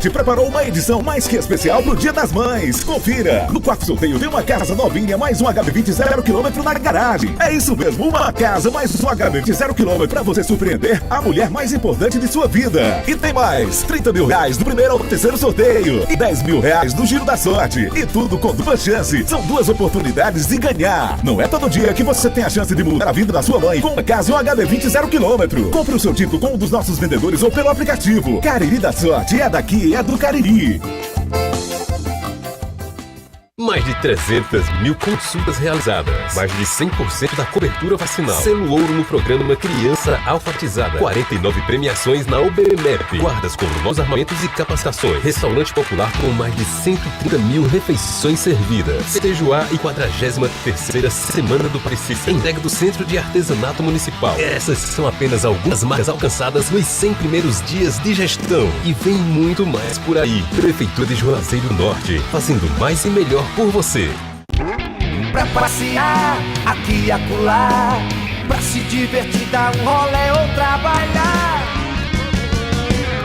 Sorte preparou uma edição mais que especial pro Dia das Mães. Confira! No quarto sorteio tem uma casa novinha mais um HB20 0km na garagem. É isso mesmo, uma casa mais um HB20 0km pra você surpreender a mulher mais importante de sua vida. E tem mais, 30 mil reais do primeiro ao terceiro sorteio e 10 mil reais no Giro da Sorte. E tudo com dupla chance. São duas oportunidades de ganhar. Não é todo dia que você tem a chance de mudar a vida da sua mãe com uma casa e um HB20 0km. Compre o seu título com um dos nossos vendedores ou pelo aplicativo. Cariri da Sorte é daqui, é do Cariri. Mais de 300 mil consultas realizadas. Mais de 100% da cobertura vacinal. Selo ouro no programa Criança Alfabetizada. 49 premiações na UBMEP. Guardas com novos armamentos e capacitações. Restaurante popular com mais de 130 mil refeições servidas. Tejuá e 43ª Semana do Parecis. Entrega do Centro de Artesanato Municipal. Essas são apenas algumas marcas alcançadas nos 100 primeiros dias de gestão. E vem muito mais por aí. Prefeitura de Juazeiro do Norte. Fazendo mais e melhor por você. Pra passear aqui e acolá, pra se divertir, dar um rolê ou trabalhar.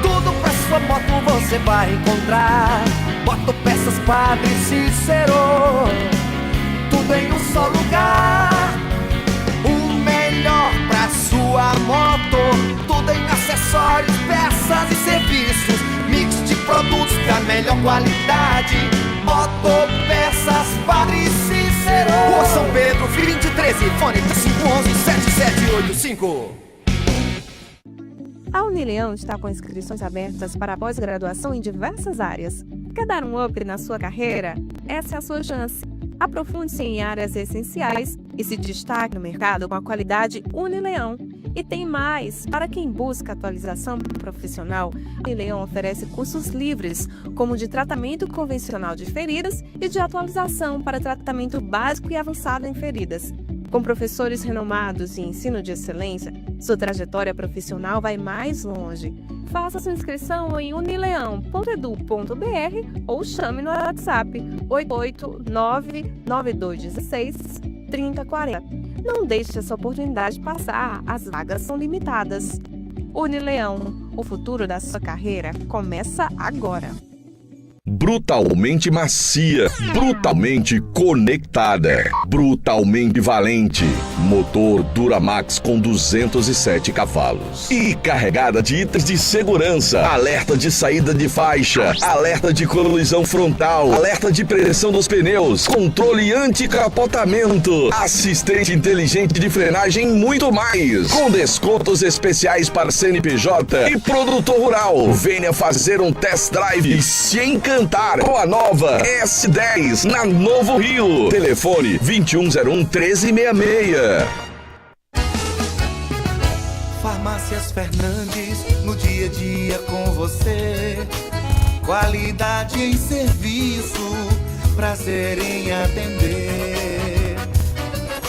Tudo pra sua moto você vai encontrar. Motopeças Padre Cícero, tudo em um só lugar. O melhor pra sua moto, tudo em acessórios, peças e serviços. Mix de produtos da melhor qualidade. Motopeças Padre Cícero, Rua São Pedro, 2013, fone 511-7785. A Unileão está com inscrições abertas para pós-graduação em diversas áreas. Quer dar um up na sua carreira? Essa é a sua chance. Aprofunde-se em áreas essenciais e se destaque no mercado com a qualidade Unileão. E tem mais! Para quem busca atualização profissional, a Unileão oferece cursos livres, como de tratamento convencional de feridas e de atualização para tratamento básico e avançado em feridas. Com professores renomados e ensino de excelência, sua trajetória profissional vai mais longe. Faça sua inscrição em unileão.edu.br ou chame no WhatsApp 889-9216-3040. Não deixe essa oportunidade passar, as vagas são limitadas. Unileão, o futuro da sua carreira começa agora. Brutalmente macia, brutalmente conectada, brutalmente valente. Motor Duramax com 207 cavalos. E carregada de itens de segurança. Alerta de saída de faixa, alerta de colisão frontal, alerta de pressão dos pneus, controle anti-capotamento, assistente inteligente de frenagem e muito mais. Com descontos especiais para CNPJ e produtor rural. Venha fazer um test drive e se encantar com a nova S10 na Novo Rio. Telefone 2101-1366. Farmácias Fernandes, no dia a dia com você. Qualidade em serviço, prazer em atender.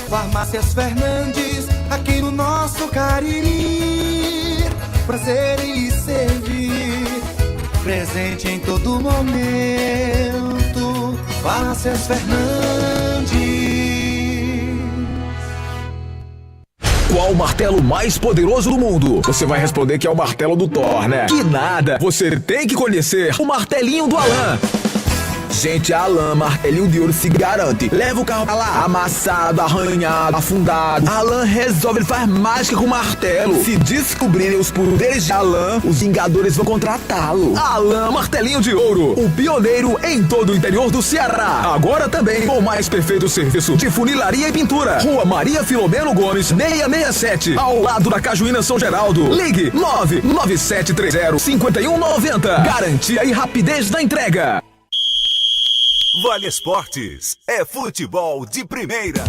Farmácias Fernandes, aqui no nosso Cariri. Prazer em lhe servir, presente em todo momento. Farmácias Fernandes. Qual o martelo mais poderoso do mundo? Você vai responder que é o martelo do Thor, né? Que nada! Você tem que conhecer o martelinho do Alan. Gente, a Alan Martelinho de Ouro se garante. Leva o carro pra lá, amassado, arranhado, afundado. Alan resolve, ele faz mágica com o martelo. Se descobrirem os poderes de Alan, os Vingadores vão contratá-lo. Alan Martelinho de Ouro, o pioneiro em todo o interior do Ceará. Agora também com o mais perfeito serviço de funilaria e pintura. Rua Maria Filomeno Gomes, 667, ao lado da Cajuína São Geraldo. Ligue 99730-5190. Garantia e rapidez na entrega. Vale Esportes é futebol de primeira.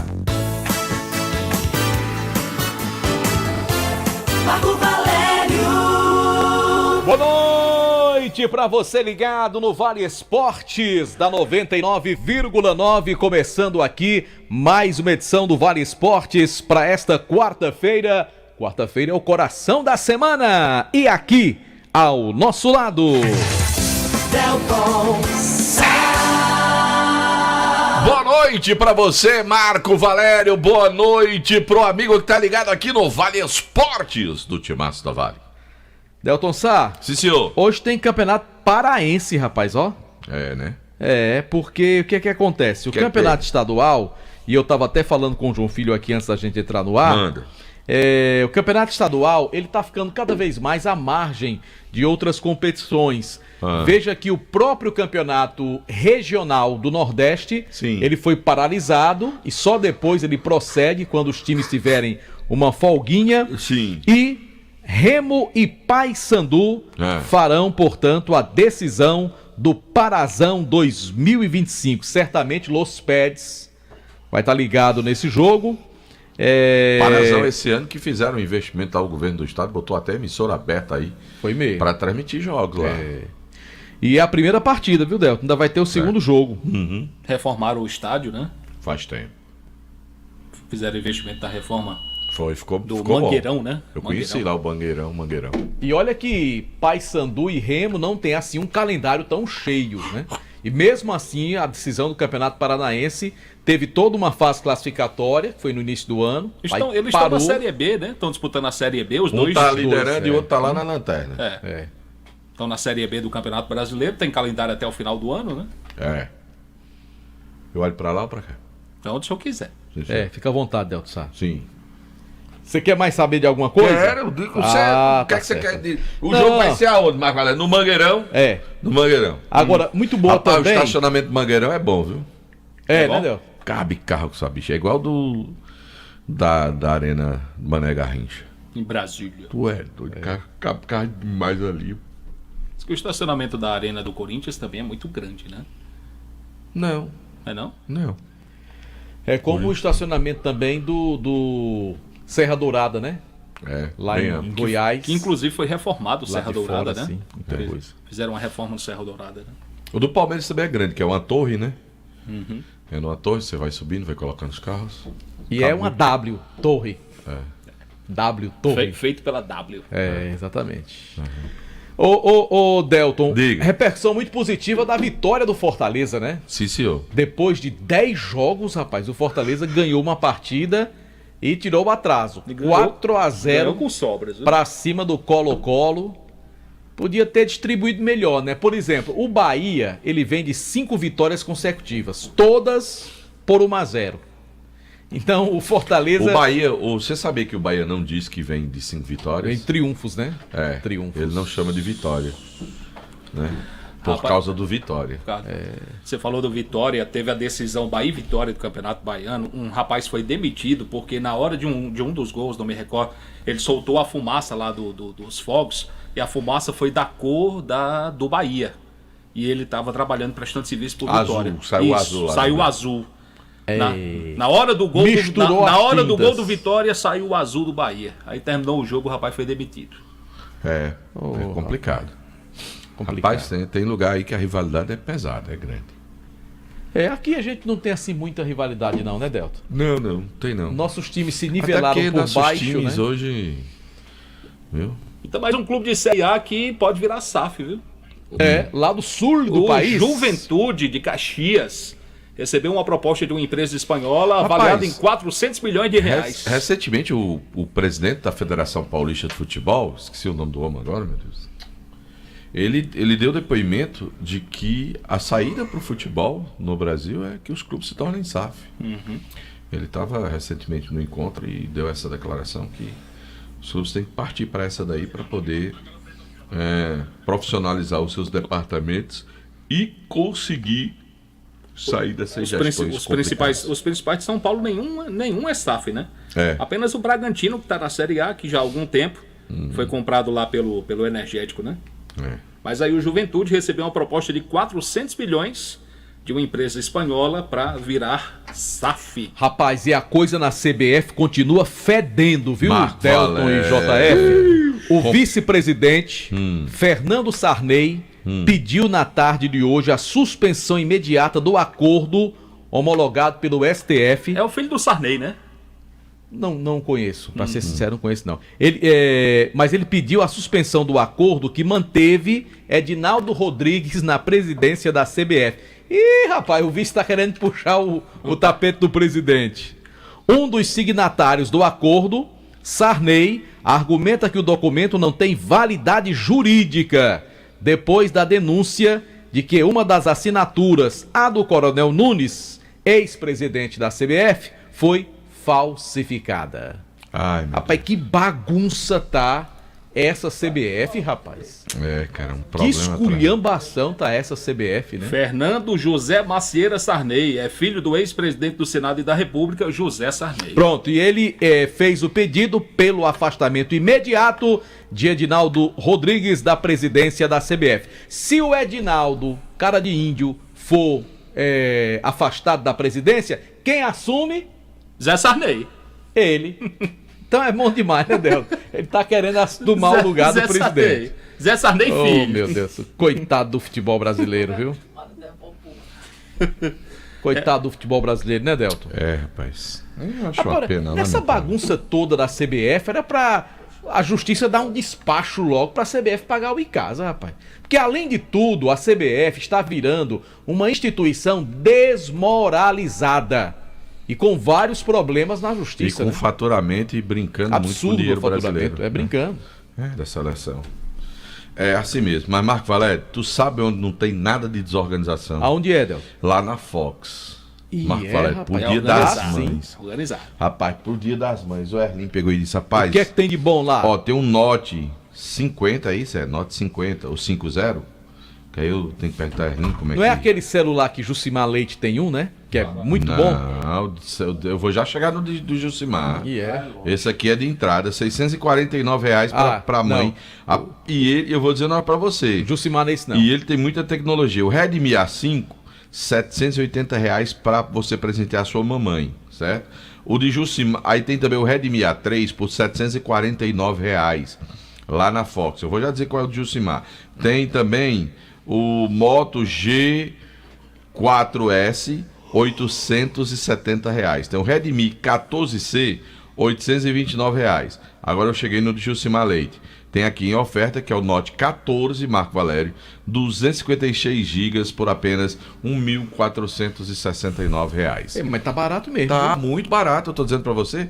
Marco Valério. Boa noite para você ligado no Vale Esportes da 99,9, começando aqui mais uma edição do Vale Esportes para esta quarta-feira. Quarta-feira é o coração da semana e aqui ao nosso lado Delton. Boa noite pra você, Marco Valério. Boa noite pro amigo que tá ligado aqui no Vale Esportes do Timaço da Vale. Delton Sá. Sim, senhor. Hoje tem campeonato paraense, rapaz, ó. É, né? É, porque o que é que acontece? O campeonato estadual, e eu tava até falando com o João Filho aqui antes da gente entrar no ar. Manda. O campeonato estadual, ele tá ficando cada vez mais à margem de outras competições. Veja que o próprio campeonato regional do Nordeste, Sim. ele foi paralisado e só depois ele prossegue quando os times tiverem uma folguinha. Sim. E Remo e Paysandu farão, portanto, a decisão do Parazão 2025. Certamente Los Peds vai estar ligado nesse jogo. Parazão esse ano que fizeram um investimento ao governo do estado, botou até emissora aberta aí. Foi mesmo. Para transmitir jogos lá. E é a primeira partida, viu, Delton? Ainda vai ter o segundo jogo. Reformaram o estádio, né? Faz tempo. Fizeram investimento da reforma Ficou Mangueirão, bom. né? Eu conheci lá o Mangueirão. E olha que Paysandu e Remo não tem assim um calendário tão cheio, né? E mesmo assim, a decisão do Campeonato Paranaense teve toda uma fase classificatória, que foi no início do ano. Eles estão na Série B, né? Estão disputando a Série B, os dois. Um tá liderando e o outro tá lá na lanterna. Estão na Série B do Campeonato Brasileiro, tem calendário até o final do ano, né? Eu olho pra lá ou pra cá? Então, onde o senhor quiser. Fica à vontade, Delton Sá. Sim. Você quer mais saber de alguma coisa? Quero, o que você quer dizer? O Não. jogo vai ser aonde, Marco Valério? No Mangueirão? No Mangueirão. Agora, muito boa também. O estacionamento do Mangueirão é bom, viu? Né, Delton? Cabe carro com essa bicha. É igual da Arena Mané Garrincha. Em Brasília. Tu é doido. Cabe carro demais ali. Diz que o estacionamento da Arena do Corinthians também é muito grande, né? Não. É não? Não. É como o estacionamento também do Serra Dourada, né? Lá em Goiás. Que inclusive foi reformado o Serra Dourada, fora, né? Sim, muita coisa. Fizeram uma reforma no Serra Dourada, né? O do Palmeiras também é grande, que é uma torre, né? É numa torre, você vai subindo, vai colocando os carros. E é uma W, torre. W, torre. Feito pela W. Exatamente. Ô Delton, Diga. repercussão muito positiva da vitória do Fortaleza, né? Sim, senhor. Depois de 10 jogos, rapaz, o Fortaleza ganhou uma partida e tirou o atraso. 4-0 com sobras, viu? pra cima do Colo-Colo. Podia ter distribuído melhor, né? Por exemplo, o Bahia, ele vem de 5 vitórias consecutivas, todas por 1-0. Então, o Fortaleza... O Bahia, você sabia que o Bahia não diz que vem de 5 vitórias? Vem triunfos, né? Triunfos. Ele não chama de vitória, né? Por causa do Vitória. Você falou do Vitória, teve a decisão Bahia e Vitória do Campeonato Baiano. Um rapaz foi demitido porque na hora de um dos gols, não me recordo, ele soltou a fumaça lá dos fogos e a fumaça foi da cor do Bahia. E ele estava trabalhando, prestando serviço por Vitória. Saiu azul. Saiu azul. Na hora do gol na hora do gol do Vitória saiu o azul do Bahia. Aí terminou o jogo, o rapaz foi demitido. É complicado. Rapaz, tem lugar aí que a rivalidade é pesada, é grande. Aqui a gente não tem assim muita rivalidade não, né, Delton? Não tem não. Nossos times se nivelaram por por baixo, times né? hoje, viu? Então mais um clube de Série A que pode virar SAF, viu? Lá do sul do país. Juventude de Caxias recebeu uma proposta de uma empresa espanhola avaliada em 400 milhões de reais. Recentemente, o presidente da Federação Paulista de Futebol, esqueci o nome do homem agora, meu Deus, ele deu depoimento de que a saída para o futebol no Brasil é que os clubes se tornem SAF. Ele estava recentemente no encontro e deu essa declaração que os clubes têm que partir para essa daí para poder profissionalizar os seus departamentos e conseguir sair dessas gestões os principais de São Paulo, nenhum é SAF, né? Apenas o Bragantino, que está na Série A, que já há algum tempo foi comprado lá pelo Energético, né? Mas aí o Juventude recebeu uma proposta de 400 milhões de uma empresa espanhola para virar SAF. Rapaz, e a coisa na CBF continua fedendo, viu, Delton e JF? O vice-presidente, Fernando Sarney, pediu na tarde de hoje a suspensão imediata do acordo homologado pelo STF. É o filho do Sarney, né? Não conheço, para ser sincero, não conheço não. Mas ele pediu a suspensão do acordo que manteve Edinaldo Rodrigues na presidência da CBF. Ih, rapaz, o vice está querendo puxar o tapete do presidente. Um dos signatários do acordo, Sarney, argumenta que o documento não tem validade jurídica, depois da denúncia de que uma das assinaturas, a do Coronel Nunes, ex-presidente da CBF, foi falsificada. Ai, meu Rapaz, que bagunça tá essa CBF, rapaz. cara, um Que problema. esculhambação tá essa CBF, né? Fernando José Macieira Sarney é filho do ex-presidente do Senado e da República, José Sarney. Pronto, e ele fez o pedido pelo afastamento imediato de Edinaldo Rodrigues da presidência da CBF. Se o Edinaldo, cara de índio, for afastado da presidência, quem assume? Zé Sarney. Ele. Então é bom demais, né, Delton? Ele tá querendo tomar o lugar do presidente. Sarney. Zé Sarney, filho. Oh, meu Deus. Coitado do futebol brasileiro, viu? Coitado do futebol brasileiro, né, Delton? Rapaz. Eu acho Agora, uma pena. nessa bagunça toda da CBF, era pra a justiça dar um despacho logo pra CBF pagar o Icasa, rapaz. Porque, além de tudo, a CBF está virando uma instituição desmoralizada. E com vários problemas na E justiça. com né? faturamento e brincando muito com o Absurdo dinheiro o faturamento. brasileiro. É brincando. Da seleção. É assim mesmo. Mas, Marco Valério, tu sabe onde não tem nada de desorganização? Aonde é, Delton? Lá na Fox. Marco Valério, rapaz, pro é Dia das organizado, Mães. Organizado. Rapaz, pro Dia das Mães, o Erlin pegou e disse, rapaz... O que é que tem de bom lá? Ó, tem um Note 50 aí, Note 50 ou 50, que aí eu tenho que perguntar a Erlin como é Não que... é aquele celular que Jucimar Leite tem um, né? Que é muito bom. Não, eu vou já chegar no do Jucimar. E é. Esse aqui é de entrada, R$649 pra mãe. E ele, eu vou dizer uma pra você. Jucimar nesse não. E ele tem muita tecnologia. O Redmi A5, R$780 pra você presentear a sua mamãe, certo? O de Jucimar, aí tem também o Redmi A3 por R$749 lá na Fox. Eu vou já dizer qual é o de Jucimar. Tem também o Moto G4S, R$870. Tem o Redmi 14C, R$829. Agora eu cheguei no de Jucimar Leite. Tem aqui em oferta, que é o Note 14, Marco Valério, 256 GB por apenas R$1.469. Mas tá barato mesmo. Tá viu? muito barato, eu tô dizendo pra você.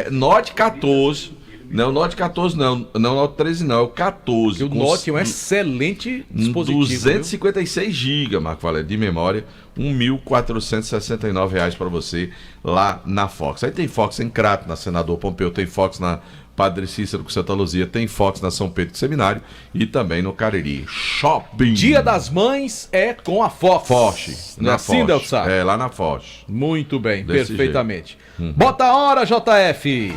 Note 14. Não, Note 14 não. Não, Note 13 não, é o 14. O Note é um excelente dispositivo. 256 GB, Marco Valério, de memória. R$1.469 para você lá na Fox. Aí tem Fox em Crato, na Senador Pompeu, tem Fox na Padre Cícero com Santa Luzia, tem Fox na São Pedro do Seminário e também no Cariri Shopping. Dia das Mães é com a Fox. Fox. Não é assim, Delton? É, lá na Fox. Muito bem, Desse perfeitamente. Bota a hora, JF.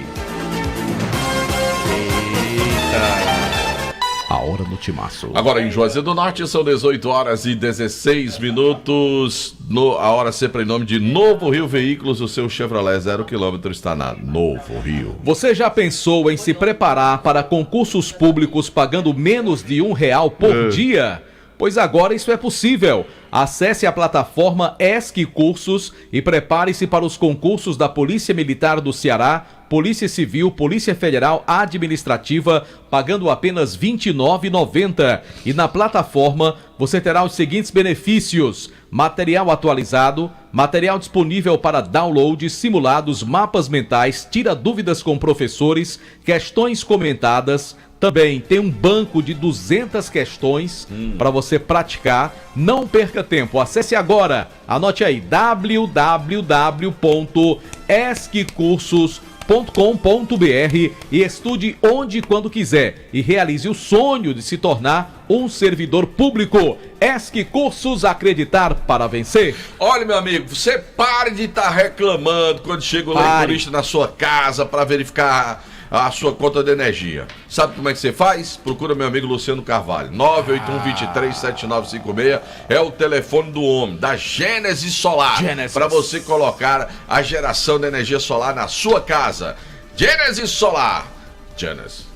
A hora do timaço. Agora em Juazeiro do Norte são 18h16. A hora sempre em nome de Novo Rio Veículos. O seu Chevrolet 0 km está na Novo Rio. Você já pensou em se preparar para concursos públicos pagando menos de R$1 por dia? Pois agora isso é possível. Acesse a plataforma ESC Cursos e prepare-se para os concursos da Polícia Militar do Ceará, Polícia Civil, Polícia Federal Administrativa, pagando apenas R$ 29,90. E na plataforma você terá os seguintes benefícios: material atualizado, material disponível para download, simulados, mapas mentais, tira dúvidas com professores, questões comentadas. Também tem um banco de 200 questões para você praticar. Não perca tempo, acesse agora, anote aí, www.esccursos.com.br e estude onde e quando quiser e realize o sonho de se tornar um servidor público. ESC Cursos, acreditar para vencer. Olha, meu amigo, você pare de estar reclamando quando chega o leitorista na sua casa para verificar a sua conta de energia. Sabe como é que você faz? Procura meu amigo Luciano Carvalho. 981-23-7956 é o telefone do homem, da Gênesis Solar. Para você colocar a geração de energia solar na sua casa. Gênesis Solar. Gênesis.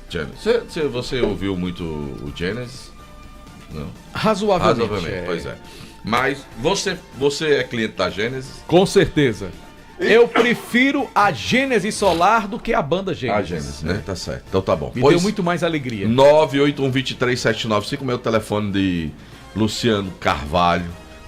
Você ouviu muito o Gênesis? Não. Razoavelmente. Pois é. Mas você é cliente da Gênesis? Com certeza. Eu prefiro a Gênesis Solar do que a banda Gênesis. A Gênesis, né? Tá certo. Então tá bom. Me deu muito mais alegria. 981-23-795, meu telefone de Luciano Carvalho.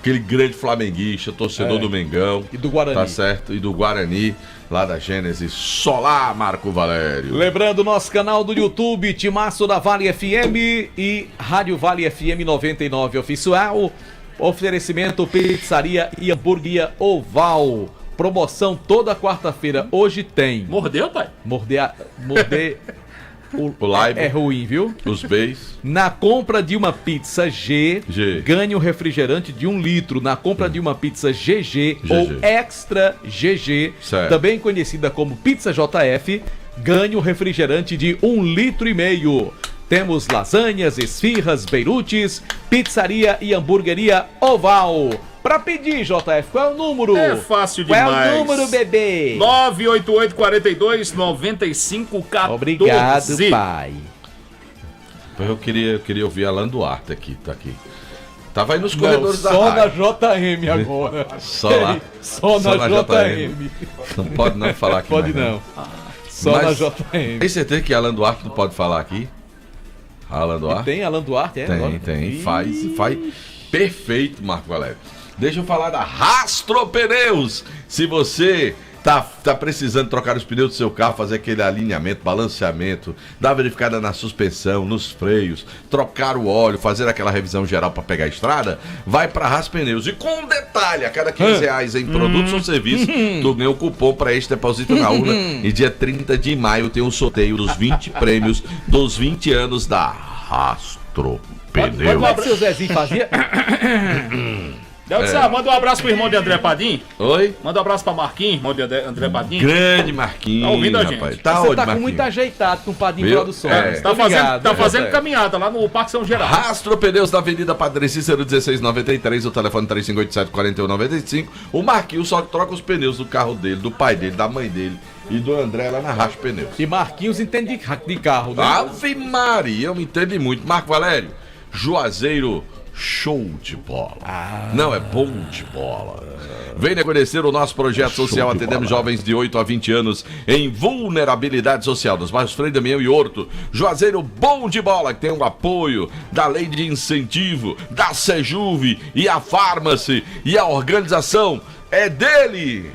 aquele grande flamenguista, torcedor do Mengão. E do Guarani. Tá certo? E do Guarani, lá da Gênesis Solar, Marco Valério. Lembrando, nosso canal do YouTube, Timaço da Vale FM e Rádio Vale FM 99 Oficial. Oferecimento Pizzaria e Hamburgueria Oval. Promoção toda quarta-feira. Hoje tem. Mordeu, pai? Morder. O live. É ruim, viu? Os beis. Na compra de uma pizza G, ganhe um refrigerante de 1 litro. Na compra de uma pizza GG ou Extra GG, também conhecida como Pizza JF, ganhe um refrigerante de 1,5 litro. Temos lasanhas, esfirras, beirutes, pizzaria e hamburgueria Oval. Pra pedir, JF, qual é o número? É fácil demais. Qual é o número, bebê? 988-42-9514. Obrigado, pai. Eu queria ouvir Alan Duarte aqui, tá aqui. Tava aí nos corredores da só rádio. na JM agora. Só lá. Só na JM. Não pode não falar aqui. Pode mais, não. Só na JM. Tem certeza que Alan Duarte não pode falar aqui? Alan Duarte? Tem Alan Duarte, Tem. Faz perfeito, Marco Valério. Deixa eu falar da Rastro Pneus. Se você tá precisando trocar os pneus do seu carro, fazer aquele alinhamento, balanceamento, dar uma verificada na suspensão, nos freios, trocar o óleo, fazer aquela revisão geral para pegar a estrada, vai para Rastro Pneus. E com um detalhe, a cada R$15 em produtos ou serviços, tu ganha um cupom para este depósito na urna. E dia 30 de maio tem um sorteio dos 20 prêmios dos 20 anos da Rastro Pneus. Como é que seu Zezinho fazia? Manda um abraço pro irmão de André Padim. Oi? Manda um abraço pra Marquinhos, irmão de André Padim. Grande Marquinhos. Tá ouvindo a gente? Rapaz. Você tá Marquinhos? muito ajeitado com o Padim Produções. Tá fazendo caminhada lá no Parque São Geraldo. Rastro Pneus na Avenida Padre Cícero 1693, o telefone 3587-4195. O Marquinhos só troca os pneus do carro dele, do pai dele, da mãe dele e do André lá na Rastro Pneus. E Marquinhos entende de carro, né? Ave Maria, eu me entendo muito. Marco Valério, Juazeiro, show de bola. Não, é bom de bola. Venha conhecer o nosso projeto social. Atendemos jovens de 8 a 20 anos em vulnerabilidade social, nos bairros Frei Damião e Horto. Juazeiro bom de bola, que tem o apoio da Lei de Incentivo, da Sejuve e a Farmácia. E a organização é dele,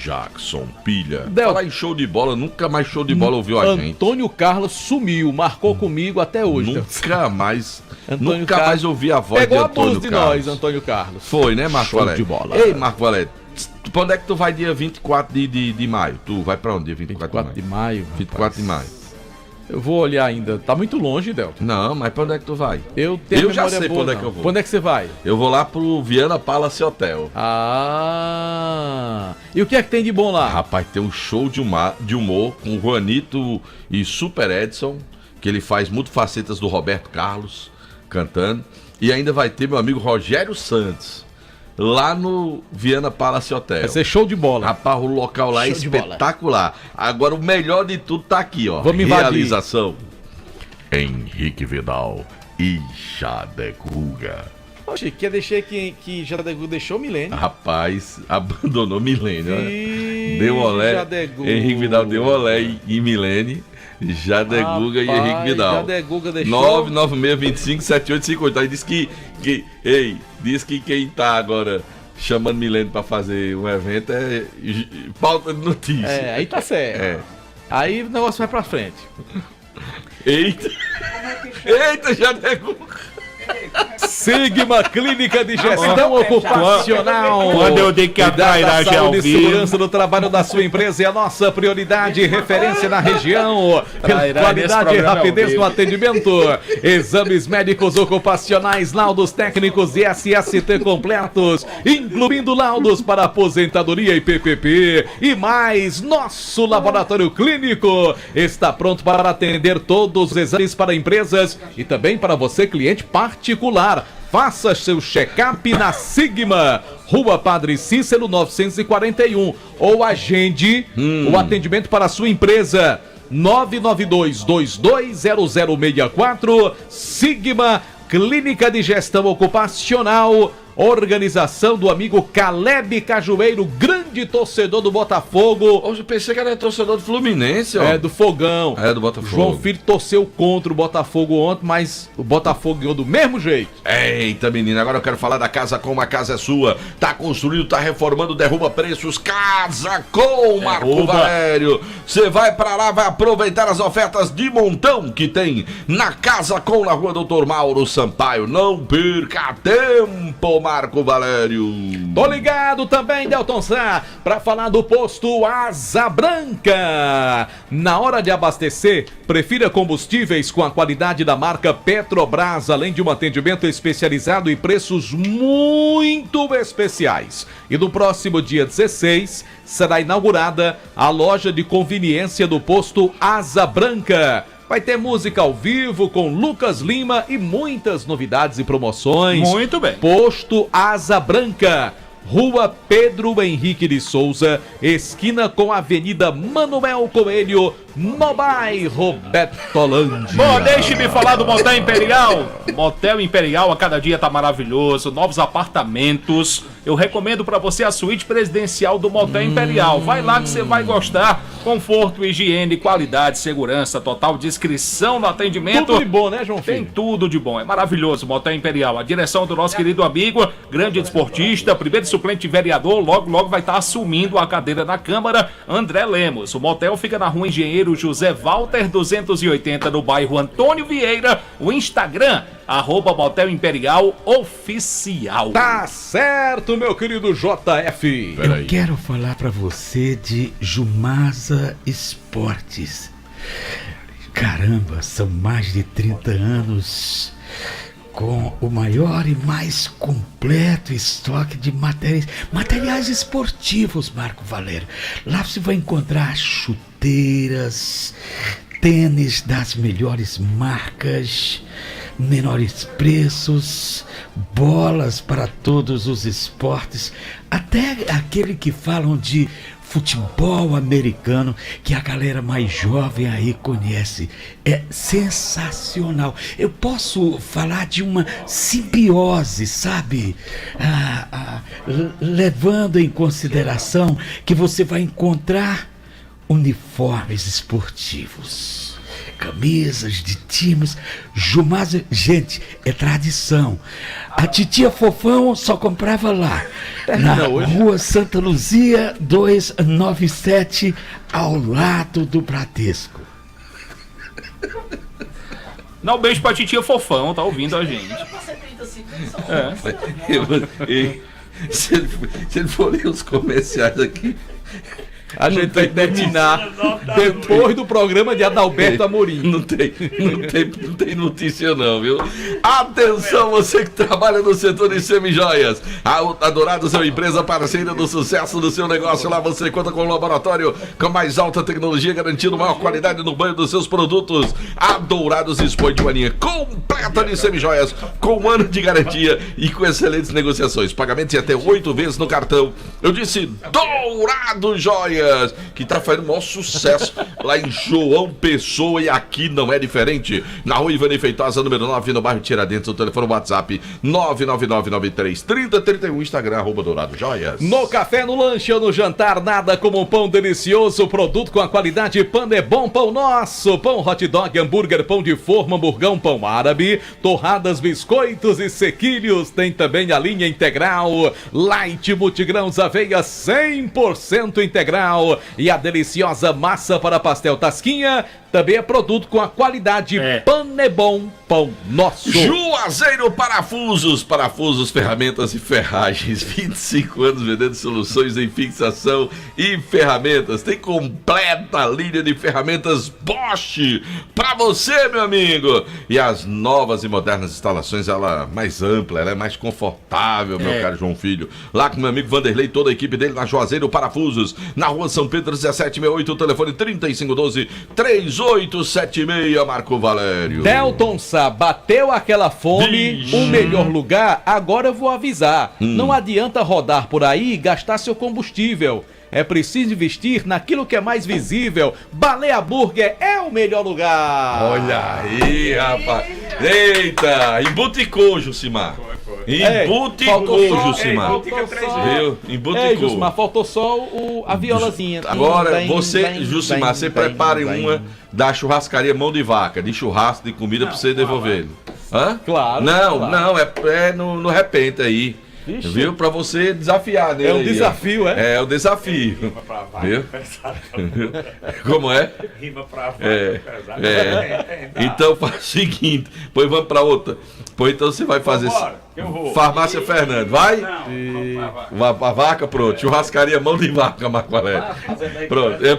Jackson Pilha. Falar em show de bola, nunca mais show de bola ouviu a gente. Antônio Carlos sumiu, marcou comigo até hoje. Nunca mais ouvi a voz Pegou de Antônio a de Carlos. nós, Antônio Carlos. Foi, né, Marco Valério? De bola. Ei, Marco Valério, pra onde é que tu vai dia 24 de maio? Tu vai pra onde dia 24 de maio? 24 de maio. Eu vou olhar ainda. Tá muito longe, Delta. Não, mas pra onde é que tu vai? Eu já sei pra onde é que eu vou. Pra onde é que você vai? Eu vou lá pro Viana Palace Hotel. E o que é que tem de bom lá? Rapaz, tem um show de humor com o Juanito e Super Edson, que ele faz multifacetas do Roberto Carlos cantando. E ainda vai ter meu amigo Rogério Santos lá no Viana Palace Hotel. Vai ser show de bola. Rapaz, o local lá é espetacular. Agora, o melhor de tudo tá aqui, ó. Vamos invadir. Realização: Henrique Vidal e Jade Guga. Oxe, quer deixar que Jade Guga deixou o Milênio. Rapaz, abandonou Milênio. Deu olé. Henrique Vidal deu olé em Milênio. Jade Guga e Henrique Vidal. Jade Guga deixou 996257858. Aí diz que quem tá agora chamando Milênio pra fazer um evento é pauta de notícia. Aí tá certo. Aí o negócio vai pra frente. Eita, Jade Guga. Sigma Clínica de Gestão Ocupacional. Quando eu digo que a trairagem é ao saúde e vivo. segurança do trabalho da sua empresa é a nossa prioridade e referência na região. Qualidade e rapidez no atendimento. Exames médicos ocupacionais, laudos técnicos e SST completos, incluindo laudos para aposentadoria e PPP. E mais, nosso laboratório clínico está pronto para atender todos os exames para empresas e também para você, cliente particular. Faça seu check-up na Sigma, Rua Padre Cícero 941, ou agende o atendimento para a sua empresa 992-220064. Sigma Clínica de Gestão Ocupacional, organização do amigo Caleb Cajueiro, grande grande torcedor do Botafogo. Hoje eu pensei que era torcedor do Fluminense, ó. É, do Fogão. É, do Botafogo. João Filho torceu contra o Botafogo ontem, mas o Botafogo ganhou do mesmo jeito. Eita, menina, agora eu quero falar da Casa Com, a casa é sua. Tá construindo, tá reformando, derruba preços. Casa Com, Marco Valério. Você vai pra lá, vai aproveitar as ofertas de montão que tem na Casa Com, na rua Doutor Mauro Sampaio. Não perca tempo, Marco Valério. Tô ligado também, Delton Sá, pra falar do posto Asa Branca. Na hora de abastecer, prefira combustíveis com a qualidade da marca Petrobras, além de um atendimento especializado e preços muito especiais. E no próximo dia 16, será inaugurada a loja de conveniência do posto Asa Branca. Vai ter música ao vivo com Lucas Lima e muitas novidades e promoções. Muito bem. Posto Asa Branca, Rua Pedro Henrique de Souza, esquina com a Avenida Manuel Coelho, no bairro Betolândia. Bom, deixe-me falar do Motel Imperial. Motel Imperial a cada dia tá maravilhoso, novos apartamentos. Eu recomendo pra você a suíte presidencial do Motel Imperial. Vai lá que você vai gostar. Conforto, higiene, qualidade, segurança, total discrição no atendimento. Tudo de bom, né, João Filho? Tem tudo de bom, é maravilhoso o Motel Imperial. A direção do nosso querido amigo, grande desportista, primeiro suplente vereador, logo vai estar assumindo a cadeira na Câmara, André Lemos. O motel fica na rua Engenheiro José Walter 280, no bairro Antônio Vieira. O Instagram, @Motel Imperial Oficial. Tá certo, meu querido JF. Eu quero falar pra você de Jumasa Esportes. Caramba, são mais de 30 anos com o maior e mais completo estoque de materiais esportivos, Marco Valério. Lá você vai encontrar chuteiras, tênis das melhores marcas, menores preços, bolas para todos os esportes, até aquele que falam de futebol americano, que a galera mais jovem aí conhece. É sensacional. Eu posso falar de uma simbiose, sabe? Levando em consideração que você vai encontrar uniformes esportivos, camisas de times. Jumasa, gente, é tradição. A titia Fofão só comprava lá, na rua Santa Luzia 297, ao lado do Bradesco. Dá um beijo pra titia Fofão, tá ouvindo a gente. Se ele for ler os comerciais aqui, a gente vai terminar depois do programa de Adalberto Amorim. Não tem notícia não, viu? Atenção, você que trabalha no setor de semijoias. A Dourados é uma empresa parceira do sucesso do seu negócio. Lá você conta com um laboratório com mais alta tecnologia, garantindo maior qualidade no banho dos seus produtos. A Dourados dispõe de uma linha completa de semijoias, com um ano de garantia e com excelentes negociações. Pagamentos em até 8 vezes no cartão. Eu disse Dourados Joias, que tá fazendo o maior sucesso lá em João Pessoa, e aqui não é diferente. Na rua Ivani Feitosa, número 9, no bairro Tiradentes. O telefone WhatsApp 999933031, Instagram @Dourado Joias. No café, no lanche ou no jantar, nada como um pão delicioso, produto com a qualidade Panebon, pão nosso, pão hot dog, hambúrguer, pão de forma, hamburgão, pão árabe, torradas, biscoitos e sequilhos. Tem também a linha integral, light, multigrãos, aveia 100% integral, e a deliciosa massa para pastel Tasquinha. Também é produto com a qualidade Panebon, pão nosso. Juazeiro Parafusos, ferramentas e ferragens. 25 anos vendendo soluções em fixação e ferramentas. Tem completa linha de ferramentas Bosch pra você, meu amigo. E as novas e modernas instalações, ela mais ampla, ela é mais confortável, meu caro João Filho. Lá com meu amigo Vanderlei e toda a equipe dele na Juazeiro Parafusos, na rua São Pedro 1768, o telefone 3512-3876, Marco Valério. Delton Sá, bateu aquela fome, o melhor lugar, agora eu vou avisar. Não adianta rodar por aí e gastar seu combustível. É preciso investir naquilo que é mais visível. Baleia Burger é o melhor lugar. Olha aí, rapaz. Eita, embuticou, Jucimar. Foi. Embuticou, Jucimar. Viu? Embuticou. Jucimar, faltou só a violazinha. Agora, Jucimar, você prepare uma da churrascaria Mão de Vaca, de churrasco, de comida, pra você devolver ele. Hã? Claro. Não, é no repente aí. Ixi. Viu? Pra você desafiar nele. É um desafio, é? É o desafio. Rima pra vaca, viu? pesado. Como é? Rima pra vaca, pesado. Então faz o seguinte, pois vamos pra outra. Pois então você vai fazer. Eu vou. Farmácia Fernando, vai? Não, a vaca, pronto. Churrascaria Mão de Vaca, Marco Valério.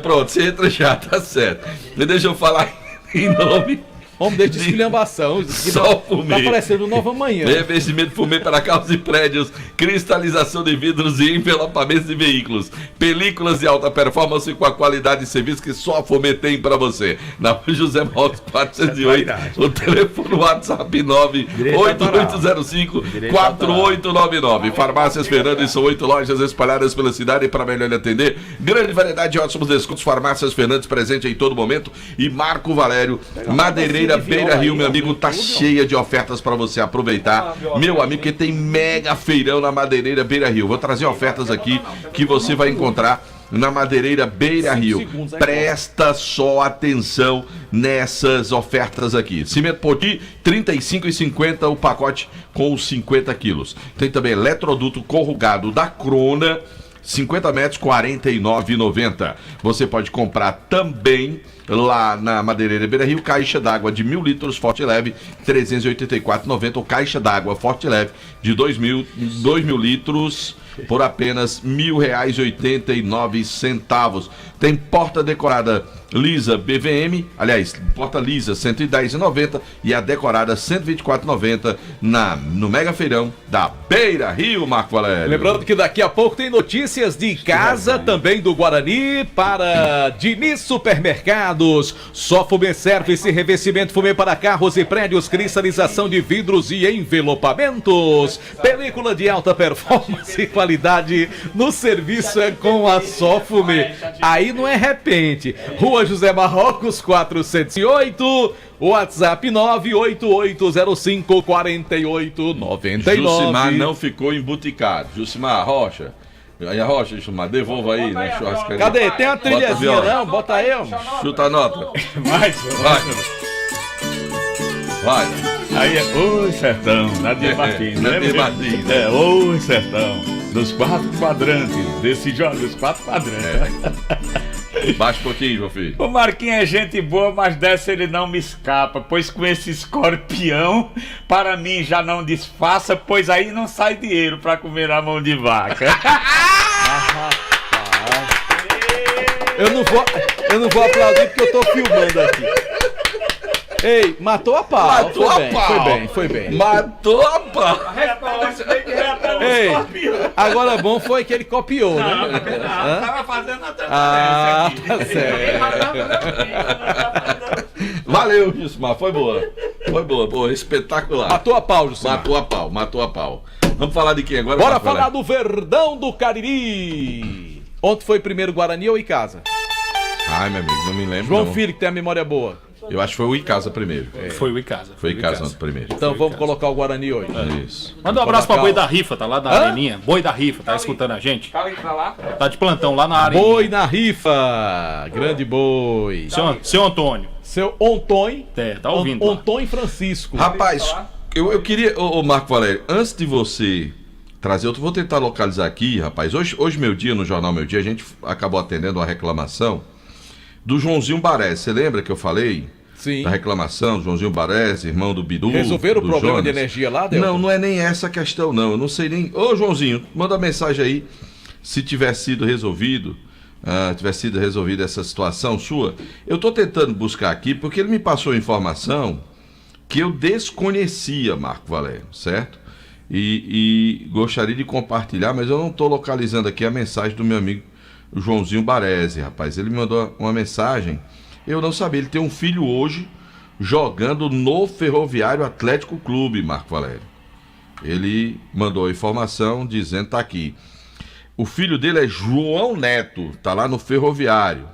Pronto, você entra já, tá certo. E deixa eu falar em nome. Vamos deixar de esculhambação. Só fumê. Tá parecendo Nova Manhã. Revestimento fumê para carros e prédios, cristalização de vidros e envelopamentos de veículos, películas de alta performance com a qualidade de serviço que só a Fumê tem para você. Na José Maltos 408, o telefone WhatsApp 98805-4899. Farmácias Fernandes, são 8 lojas espalhadas pela cidade e para melhor lhe atender. Grande variedade de ótimos descontos. Farmácias Fernandes presente em todo momento. E Marco Valério, Madeireira Beira Rio, meu amigo, tá cheia de ofertas para você aproveitar, meu amigo, que tem mega feirão na Madeireira Beira Rio. Vou trazer ofertas aqui que você vai encontrar na Madeireira Beira Rio. Presta só atenção nessas ofertas aqui. Cimento Poti, R$ 35,50 o pacote com os 50 quilos. Tem também eletroduto corrugado da Crona, 50 metros, R$ 49,90. Você pode comprar também lá na Madeireira Beira Rio, caixa d'água de 1.000 litros Forte Leve, R$ 384,90. Ou caixa d'água Forte Leve de 2.000 litros por apenas R$ 1.089. Tem porta decorada lisa BVM, aliás, porta lisa R$ 110,90 e a decorada R$ 124,90 no Mega Feirão da Beira Rio, Marco Valério. Lembrando que daqui a pouco tem notícias de casa, também do Guarani, para Diniz Supermercados. Só Fumê Service, revestimento fumê para carros e prédios, cristalização de vidros e envelopamentos. Película de alta performance e qualidade no serviço é com a Só Fumê. Aí não é repente. Rua José Marrocos 408, WhatsApp 988054899. Jucimar não ficou embuticado. Jucimar Rocha. Aí a Rocha, Jucimar, devolva aí na churrascaria. Cadê? Tem uma trilhazinha não? Bota aí, ó. Chuta a nota. Vai. Aí é Oi Sertão, Nadir Martins. Nadir Martins. Oi Sertão. Dos 4 quadrantes, desse jogo, dos 4 quadrantes. Baixa um pouquinho, meu filho. O Marquinhos é gente boa, mas dessa ele não me escapa, pois com esse escorpião, para mim já não disfarça, pois aí não sai dinheiro pra comer a mão de vaca. Eu não vou aplaudir porque eu tô filmando aqui. Ei, matou a pau. Foi bem. Matou a pau. Ei, agora bom foi que ele copiou, né? Tava fazendo a transferência aqui. Tá certo. Valeu, Gilmar, foi boa, espetacular. Matou a pau, Gilmar. Matou a pau. Vamos falar de quem agora? Bora falar do Verdão do Cariri. Ontem foi primeiro Guarani ou Icasa? Ai, meu amigo, não me lembro. João Filho, que tem a memória boa. Eu acho que foi o Icasa primeiro. Foi o Icasa. Foi o Icasa primeiro. Então vamos colocar o Guarani hoje. Isso. Manda um abraço pra Boi da Rifa, tá lá na Areninha. Boi da Rifa, tá escutando a gente? Tá de plantão lá na Areninha. Boi na Rifa, grande Boi. Seu Antônio. Seu Antônio. Tá ouvindo. Antônio Francisco. Rapaz, eu queria, ô Marco Valério, antes de você trazer, eu vou tentar localizar aqui, rapaz. Hoje meu dia, no Jornal Meu Dia, a gente acabou atendendo uma reclamação do Joãozinho Baresi. Você lembra que eu falei? Sim. Da reclamação, Joãozinho Baresi, irmão do Bidu. Resolveram o problema Jonas. de energia lá, Delton? Não é nem essa a questão, não. Eu não sei nem. Ô, Joãozinho, manda mensagem aí se tiver sido resolvida essa situação sua. Eu tô tentando buscar aqui porque ele me passou a informação que eu desconhecia, Marco Valério, certo? E gostaria de compartilhar, mas eu não tô localizando aqui a mensagem do meu amigo Joãozinho Baresi, rapaz. Ele me mandou uma mensagem. Eu não sabia, ele tem um filho hoje jogando no Ferroviário Atlético Clube, Marco Valério. Ele mandou a informação dizendo, tá aqui. O filho dele é João Neto, tá lá no Ferroviário.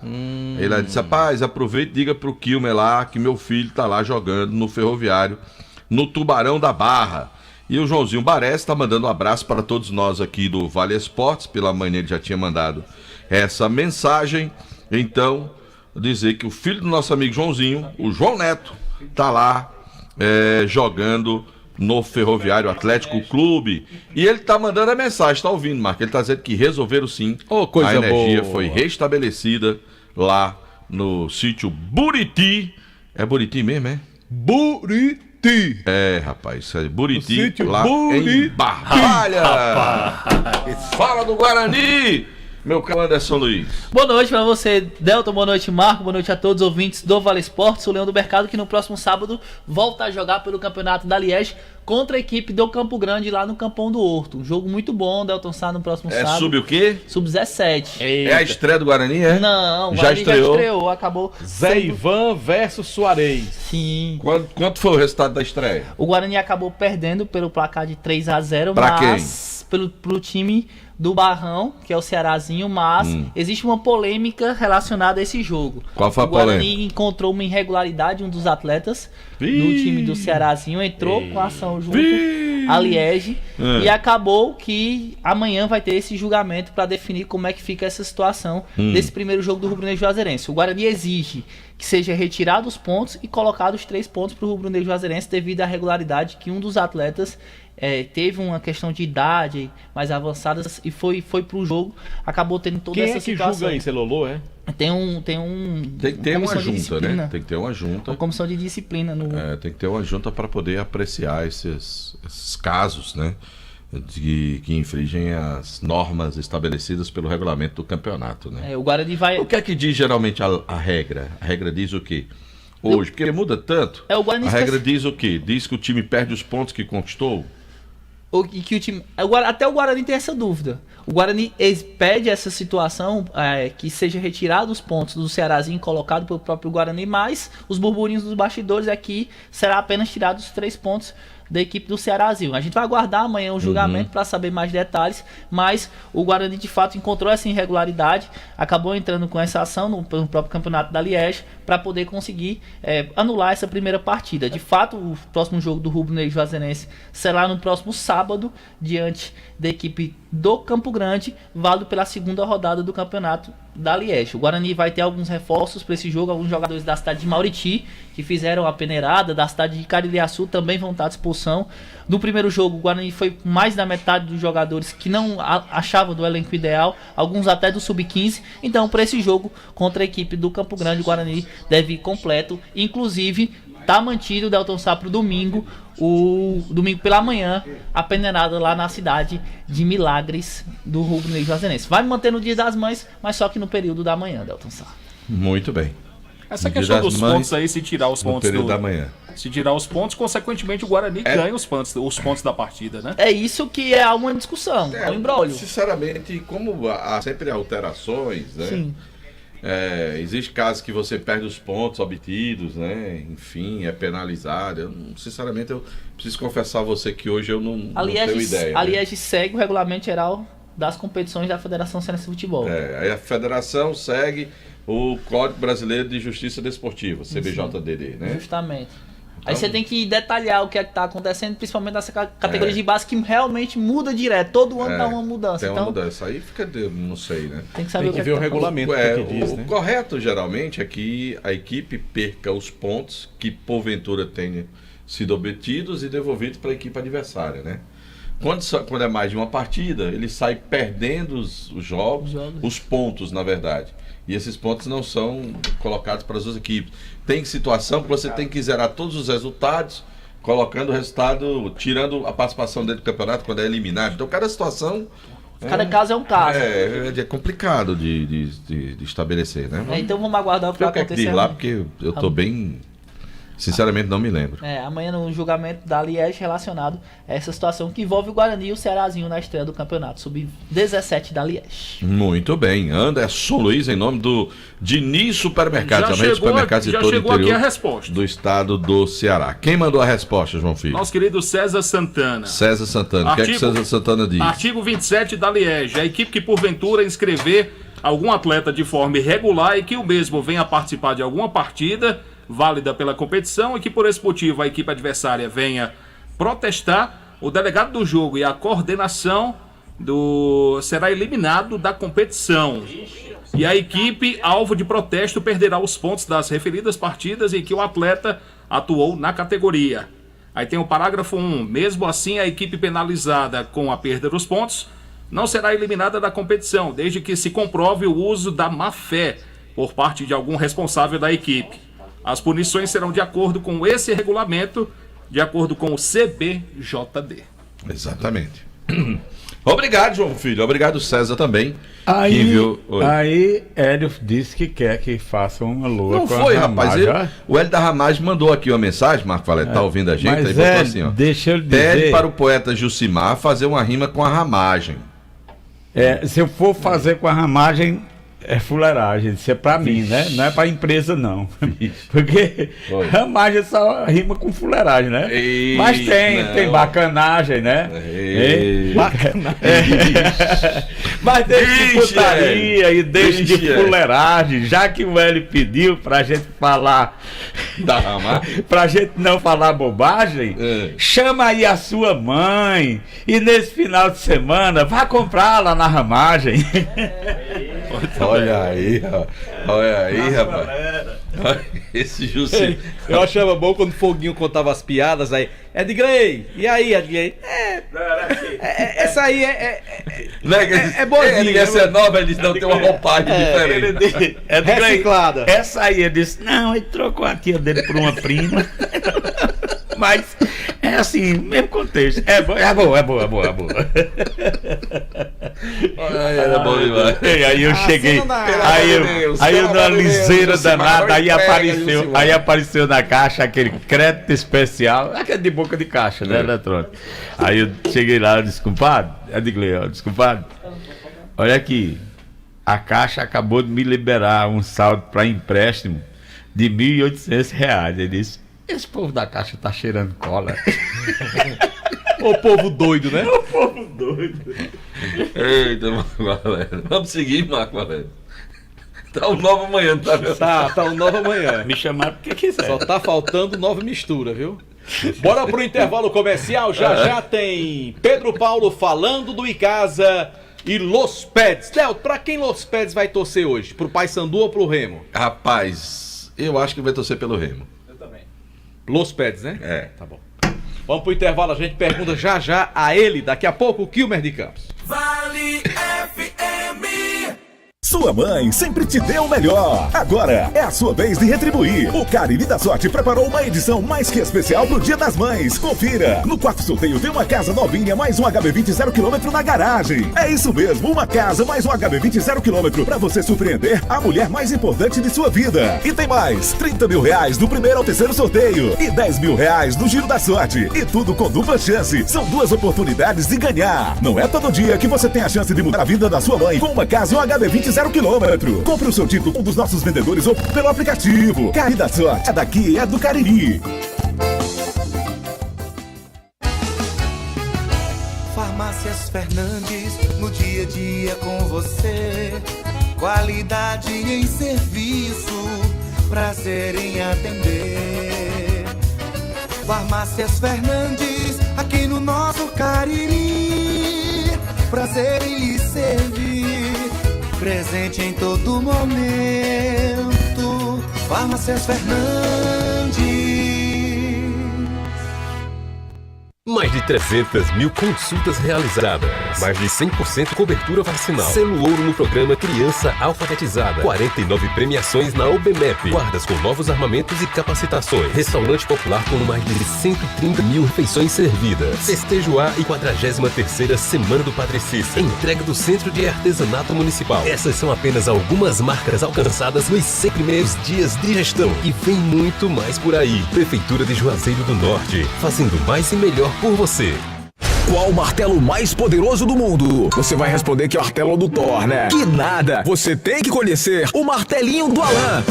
Ele disse, rapaz, aproveita e diga pro Kilmer lá que meu filho tá lá jogando no Ferroviário, no Tubarão da Barra. E o Joãozinho Barés está mandando um abraço para todos nós aqui do Vale Esportes. Pela manhã ele já tinha mandado essa mensagem. Então, dizer que o filho do nosso amigo Joãozinho, o João Neto, tá lá jogando no Ferroviário Atlético Clube. E ele tá mandando a mensagem, tá ouvindo, Marco? Ele tá dizendo que resolveram sim. Coisa a energia boa. foi restabelecida lá no sítio Buriti. É Buriti mesmo, é? Buriti. Rapaz, isso é Buriti, sítio lá Buriti. em Barbalha. Fala do Guarani, meu caro Anderson Luiz. Boa noite pra você, Delton, boa noite, Marco, boa noite a todos os ouvintes do Vale Esportes. O Leão do Mercado, que no próximo sábado volta a jogar pelo Campeonato da Liege contra a equipe do Campo Grande lá no Campão do Horto. Um jogo muito bom, Delton Sá no próximo sábado. Sub o quê? Sub-17. É a estreia do Guarani, é? Não, o já Guarani estreou. já estreou, acabou. Zé Ivan versus Suarez. Sim. Quanto foi o resultado da estreia? O Guarani acabou perdendo pelo placar de 3-0, Pra mas pro time do Barrão, que é o Cearazinho, mas existe uma polêmica relacionada a esse jogo. Qual foi a O Guarani polêmica? encontrou uma irregularidade, um dos atletas do time do Cearazinho entrou com a ação junto à Liege e acabou que amanhã vai ter esse julgamento para definir como é que fica essa situação desse primeiro jogo do Rubro Negro Juazeirense. O Guarani exige que seja retirado os pontos e colocado os 3 pontos para o Rubro Negro Juazeirense devido à irregularidade que um dos atletas teve uma questão de idade mais avançada e foi pro jogo, acabou tendo toda Quem essa é que situação. julga isso? É Lolo, é? Tem que ter uma comissão de junta, disciplina. né? Tem que ter uma junta. Uma comissão de disciplina no... Tem que ter uma junta para poder apreciar esses casos, né? Que infringem as normas estabelecidas pelo regulamento do campeonato, né? O Guarani vai... O que é que diz geralmente a regra? A regra diz o quê? Hoje, porque muda tanto. O Guarani a regra diz o quê? Diz que o time perde os pontos que conquistou? E que o time... Até o Guarani tem essa dúvida. O Guarani pede essa situação, que seja retirado os pontos do Cearazinho colocado pelo próprio Guarani, mas os burburinhos dos bastidores é que será apenas tirados os 3 pontos da equipe do Cearazinho. A gente vai aguardar amanhã o julgamento para saber mais detalhes, mas o Guarani de fato encontrou essa irregularidade, acabou entrando com essa ação no próprio campeonato da Liege para poder conseguir anular essa primeira partida. De fato, o próximo jogo do Rubro Negro Juazeirense será no próximo sábado, diante da equipe do Campo Grande, válido pela segunda rodada do campeonato da Liege. O Guarani vai ter alguns reforços para esse jogo, alguns jogadores da cidade de Mauriti, que fizeram a peneirada, da cidade de Caririaçu, também vão estar à disposição. No primeiro jogo, o Guarani foi com mais da metade dos jogadores que não achavam do elenco ideal, alguns até do Sub-15. Então, para esse jogo contra a equipe do Campo Grande, o Guarani deve ir completo. Inclusive, está mantido o Delton Sá pro domingo, o domingo pela manhã, a peneirada lá na cidade de Milagres do Rubro Negro Juazeirense. Vai manter no Dia das Mães, mas só que no período da manhã, Delton Sá. Muito bem. Essa questão dos pontos aí, se tirar os pontos da manhã. Se tirar os pontos, consequentemente o Guarani ganha os pontos da partida, né? É isso que é uma discussão, um embrólio. Sinceramente, como há sempre alterações, né? Sim. Existe casos que você perde os pontos obtidos, né? Enfim, é penalizado. Sinceramente, eu preciso confessar a você que hoje eu não tenho ideia. A Liege segue o regulamento geral das competições da Federação Cearense de Futebol. Aí a federação segue o Código Brasileiro de Justiça Desportiva, CBJDD, né? Justamente. Aí você tem que detalhar o que é que está acontecendo, principalmente nessa categoria de base que realmente muda direto. Todo ano dá uma mudança. Tem uma mudança. Aí fica, não sei, né? Tem que saber ver o regulamento que diz, né? O correto, geralmente, é que a equipe perca os pontos que, porventura, tenham sido obtidos e devolvidos para a equipe adversária, né? Quando é mais de uma partida, ele sai perdendo os jogos, os pontos, na verdade. E esses pontos não são colocados para as duas equipes. Tem situação que você tem que zerar todos os resultados, colocando o resultado, tirando a participação dentro do campeonato quando é eliminado. Então, cada situação... Cada caso é um caso. É complicado de estabelecer, né? Então vamos aguardar o que vai acontecer. Lá, porque eu estou bem... Sinceramente, não me lembro. Amanhã no julgamento da Liege relacionado a essa situação que envolve o Guarani e o Cearazinho na estreia do campeonato Sub-17 da Liege. Muito bem. Anderson Luiz, em nome do Diniz Supermercados, a rede de supermercados de todo o interior aqui a resposta do estado do Ceará. Quem mandou a resposta, João Filho? Nosso querido César Santana. César Santana. O que é que César Santana diz? Artigo 27 da Liege. A equipe que porventura inscrever algum atleta de forma irregular e que o mesmo venha participar de alguma partida válida pela competição e que por esse motivo a equipe adversária venha protestar, o delegado do jogo e a coordenação será eliminado da competição. E a equipe, alvo de protesto, perderá os pontos das referidas partidas em que o atleta atuou na categoria. Aí tem o parágrafo 1. Mesmo assim, a equipe penalizada com a perda dos pontos não será eliminada da competição, desde que se comprove o uso da má-fé por parte de algum responsável da equipe. As punições serão de acordo com esse regulamento, de acordo com o CBJD. Exatamente. Obrigado, João Filho. Obrigado, César, também. Aí Hélio disse que quer que faça uma lua Não com foi, a rapaz. Ramagem. O Hélio da Ramagem mandou aqui uma mensagem, Marco Valente, tá ouvindo a gente? Mas aí botou assim, ó. deixa eu dizer... Pede para o poeta Jucimar fazer uma rima com a Ramagem. Se eu for fazer com a Ramagem, é fuleiragem. Isso é pra mim, né? Não é pra empresa, não. Porque Ramagem só rima com fuleiragem, né? Mas tem bacanagem, né? Bacanagem. Mas deixa de putaria e deixa de fuleiragem. Já que o Hélio pediu pra gente falar da Ramagem, pra gente não falar bobagem, chama aí a sua mãe e nesse final de semana vá comprar lá na Ramagem. Olha aí, rapaz. Esse Jussi. Eu achava bom quando o Foguinho contava as piadas aí. Edgley, e aí, Edgley? Essa aí é boazinha. Essa é nova, eles não tem uma roupagem diferente. Reciclada. Essa aí, ele disse, não, ele trocou a tia dele por uma prima. Mas é assim, mesmo contexto. É boa. Era bom demais. Aí eu cheguei, aí eu na liseira danada, aí apareceu na caixa aquele crédito especial, aquele de boca de caixa, né, eletrônico. Aí eu cheguei lá, eu disse, compadre, desculpado, olha aqui, a caixa acabou de me liberar um saldo para empréstimo de R$1.800. Ele disse, esse povo da caixa tá cheirando cola. O povo doido, né? O povo doido. Eita, Marco Valério. Vamos seguir, Marco Valério. Tá o Nova Amanhã, tá vendo? Tá o Nova Amanhã. Me chamaram porque quiser. Só tá faltando nova mistura, viu? Bora pro intervalo comercial. Já tem Pedro Paulo falando do Icasa e Los Pets. Theo, pra quem Los Pets vai torcer hoje? Pro Paysandu ou pro Remo? Rapaz, eu acho que vai torcer pelo Remo. Eu também. Los Pets, né? É. Tá bom. Vamos pro intervalo, a gente pergunta já a ele, daqui a pouco, o Kilmer de Campos. Vale FM. Sua mãe sempre te deu o melhor. Agora é a sua vez de retribuir. O Cariri da Sorte preparou uma edição mais que especial pro Dia das Mães. Confira. No quarto sorteio tem uma casa novinha mais um HB20 0km na garagem. É isso mesmo, uma casa mais um HB20 0km pra você surpreender a mulher mais importante de sua vida. E tem mais, R$30 mil do primeiro ao terceiro sorteio e R$10 mil no Giro da Sorte. E tudo com dupla chance. São 2 oportunidades de ganhar. Não é todo dia que você tem a chance de mudar a vida da sua mãe com uma casa e um HB20 0km. Compre o seu título com um dos nossos vendedores ou pelo aplicativo. Cariri da Sorte, é daqui, é do Cariri. Farmácias Fernandes, no dia a dia com você. Qualidade em serviço, prazer em atender. Farmácias Fernandes, aqui no nosso Cariri. Prazer em lhe servir, presente em todo momento. Farmácias Fernandes. Mais de 300 mil consultas realizadas. Mais de 100% cobertura vacinal. Selo ouro no programa Criança Alfabetizada. 49 premiações na OBMEP. Guardas com novos armamentos e capacitações. Restaurante popular com mais de 130 mil refeições servidas. Festejo A e 43ª Semana do Padre Cícero. Entrega do Centro de Artesanato Municipal. Essas são apenas algumas marcas alcançadas nos 100 primeiros dias de gestão. E vem muito mais por aí. Prefeitura de Juazeiro do Norte. Fazendo mais e melhor por você. Qual o martelo mais poderoso do mundo? Você vai responder que é o martelo do Thor, né? Que nada! Você tem que conhecer o martelinho do Alan.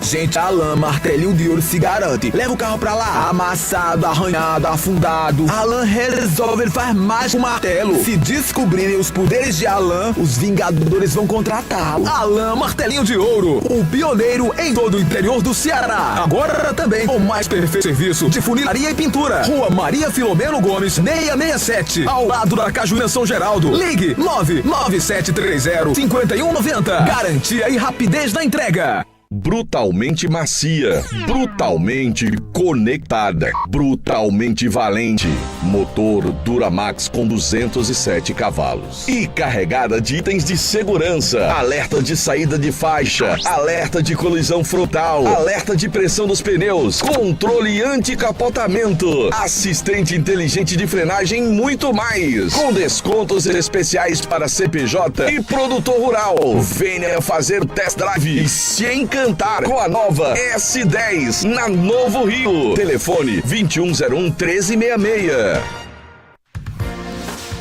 Gente, a Alan Martelinho de Ouro se garante. Leva o carro pra lá, amassado, arranhado, afundado. Alan resolve, ele faz mais com o martelo. Se descobrirem os poderes de Alan, os Vingadores vão contratá-lo. Alan Martelinho de Ouro, o pioneiro em todo o interior do Ceará. Agora também com o mais perfeito serviço de funilaria e pintura. Rua Maria Filomeno Gomes, 667, ao lado da Cajuína São Geraldo. Ligue 99730-5190. Garantia e rapidez na entrega. Brutalmente macia, brutalmente conectada, brutalmente valente. Motor Duramax com 207 cavalos. E carregada de itens de segurança. Alerta de saída de faixa, alerta de colisão frontal, alerta de pressão dos pneus, controle anti-capotamento, assistente inteligente de frenagem e muito mais. Com descontos especiais para CPJ e produtor rural. Venha fazer test drive e se encantar com a nova S10 na Novo Rio. Telefone 2101-1366.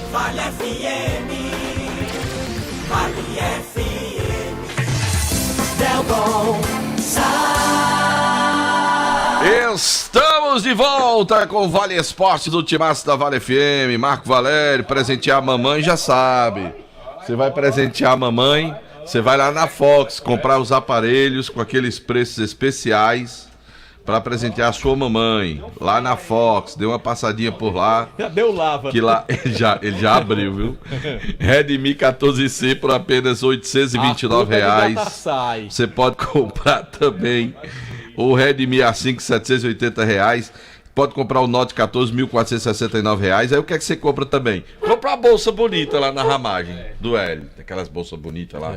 Vale FM, Vale FM, Delgon Estamos de volta com o Vale Esporte do Timaço da Vale FM. Marco Valério, presentear a mamãe já sabe. Você vai presentear a mamãe, você vai lá na Fox comprar os aparelhos com aqueles preços especiais para presentear a sua mamãe. Lá na Fox, dê uma passadinha por lá. Já deu lava. Que lá ele já abriu, viu? Redmi 14C por apenas R$ 829. Você pode comprar também o Redmi A5 R$ 780. Pode comprar o Note 14 R$ 1.469. Aí o que é que você compra também? Compra uma bolsa bonita lá na ramagem do Hélio. Aquelas bolsas bonitas lá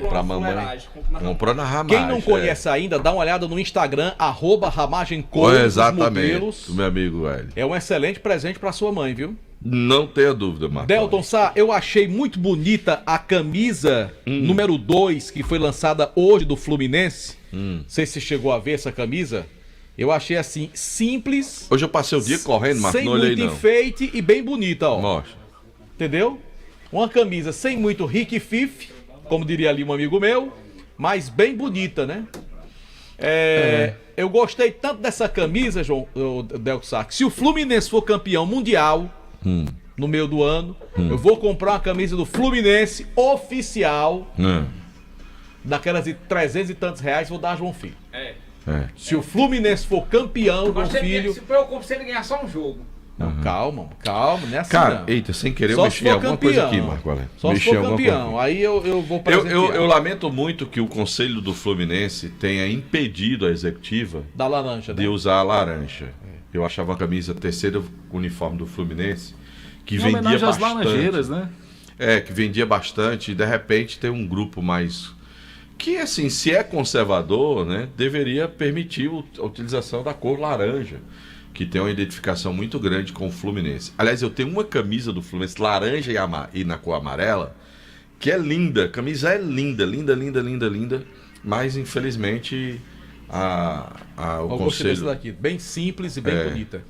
pra mamãe. Comprou na ramagem. Quem não conhece ainda, dá uma olhada no Instagram, @ramagemcor. Exatamente, do meu amigo Hélio. É um excelente presente pra sua mãe, viu? Não tenha dúvida, Marcos. Delton Sá, eu achei muito bonita a camisa número 2 que foi lançada hoje do Fluminense. Não sei se você chegou a ver essa camisa. Eu achei assim, simples. Hoje eu passei o dia correndo, Marcos, sem não olhei muito não. enfeite e bem bonita, ó. Mostra. Entendeu? Uma camisa sem muito rique fife, como diria ali um amigo meu, mas bem bonita, né? Eu gostei tanto dessa camisa, João Delton Sá, que se o Fluminense for campeão mundial no meio do ano, eu vou comprar uma camisa do Fluminense oficial, daquelas de 300 e tantos reais, vou dar a João Filho. Se o Fluminense for campeão, João Filho... Se preocupe se ele ganhar só um jogo. Não, calma, né? Assim, cara, não. Eita, sem querer eu mexi em alguma coisa aqui, Marco Valério. Só se for campeão, aí eu vou presentear. Eu lamento muito que o Conselho do Fluminense tenha impedido a executiva da laranja, de usar a laranja. Eu achava a camisa terceira uniforme do Fluminense que vendia bastante. Às laranjeiras, né? Que vendia bastante e de repente tem um grupo mais... Que, assim, se é conservador, né, deveria permitir a utilização da cor laranja, que tem uma identificação muito grande com o Fluminense. Aliás, eu tenho uma camisa do Fluminense laranja e na cor amarela, que é linda. A camisa é linda, mas, infelizmente, o conselho... daqui, bem simples e bem bonita.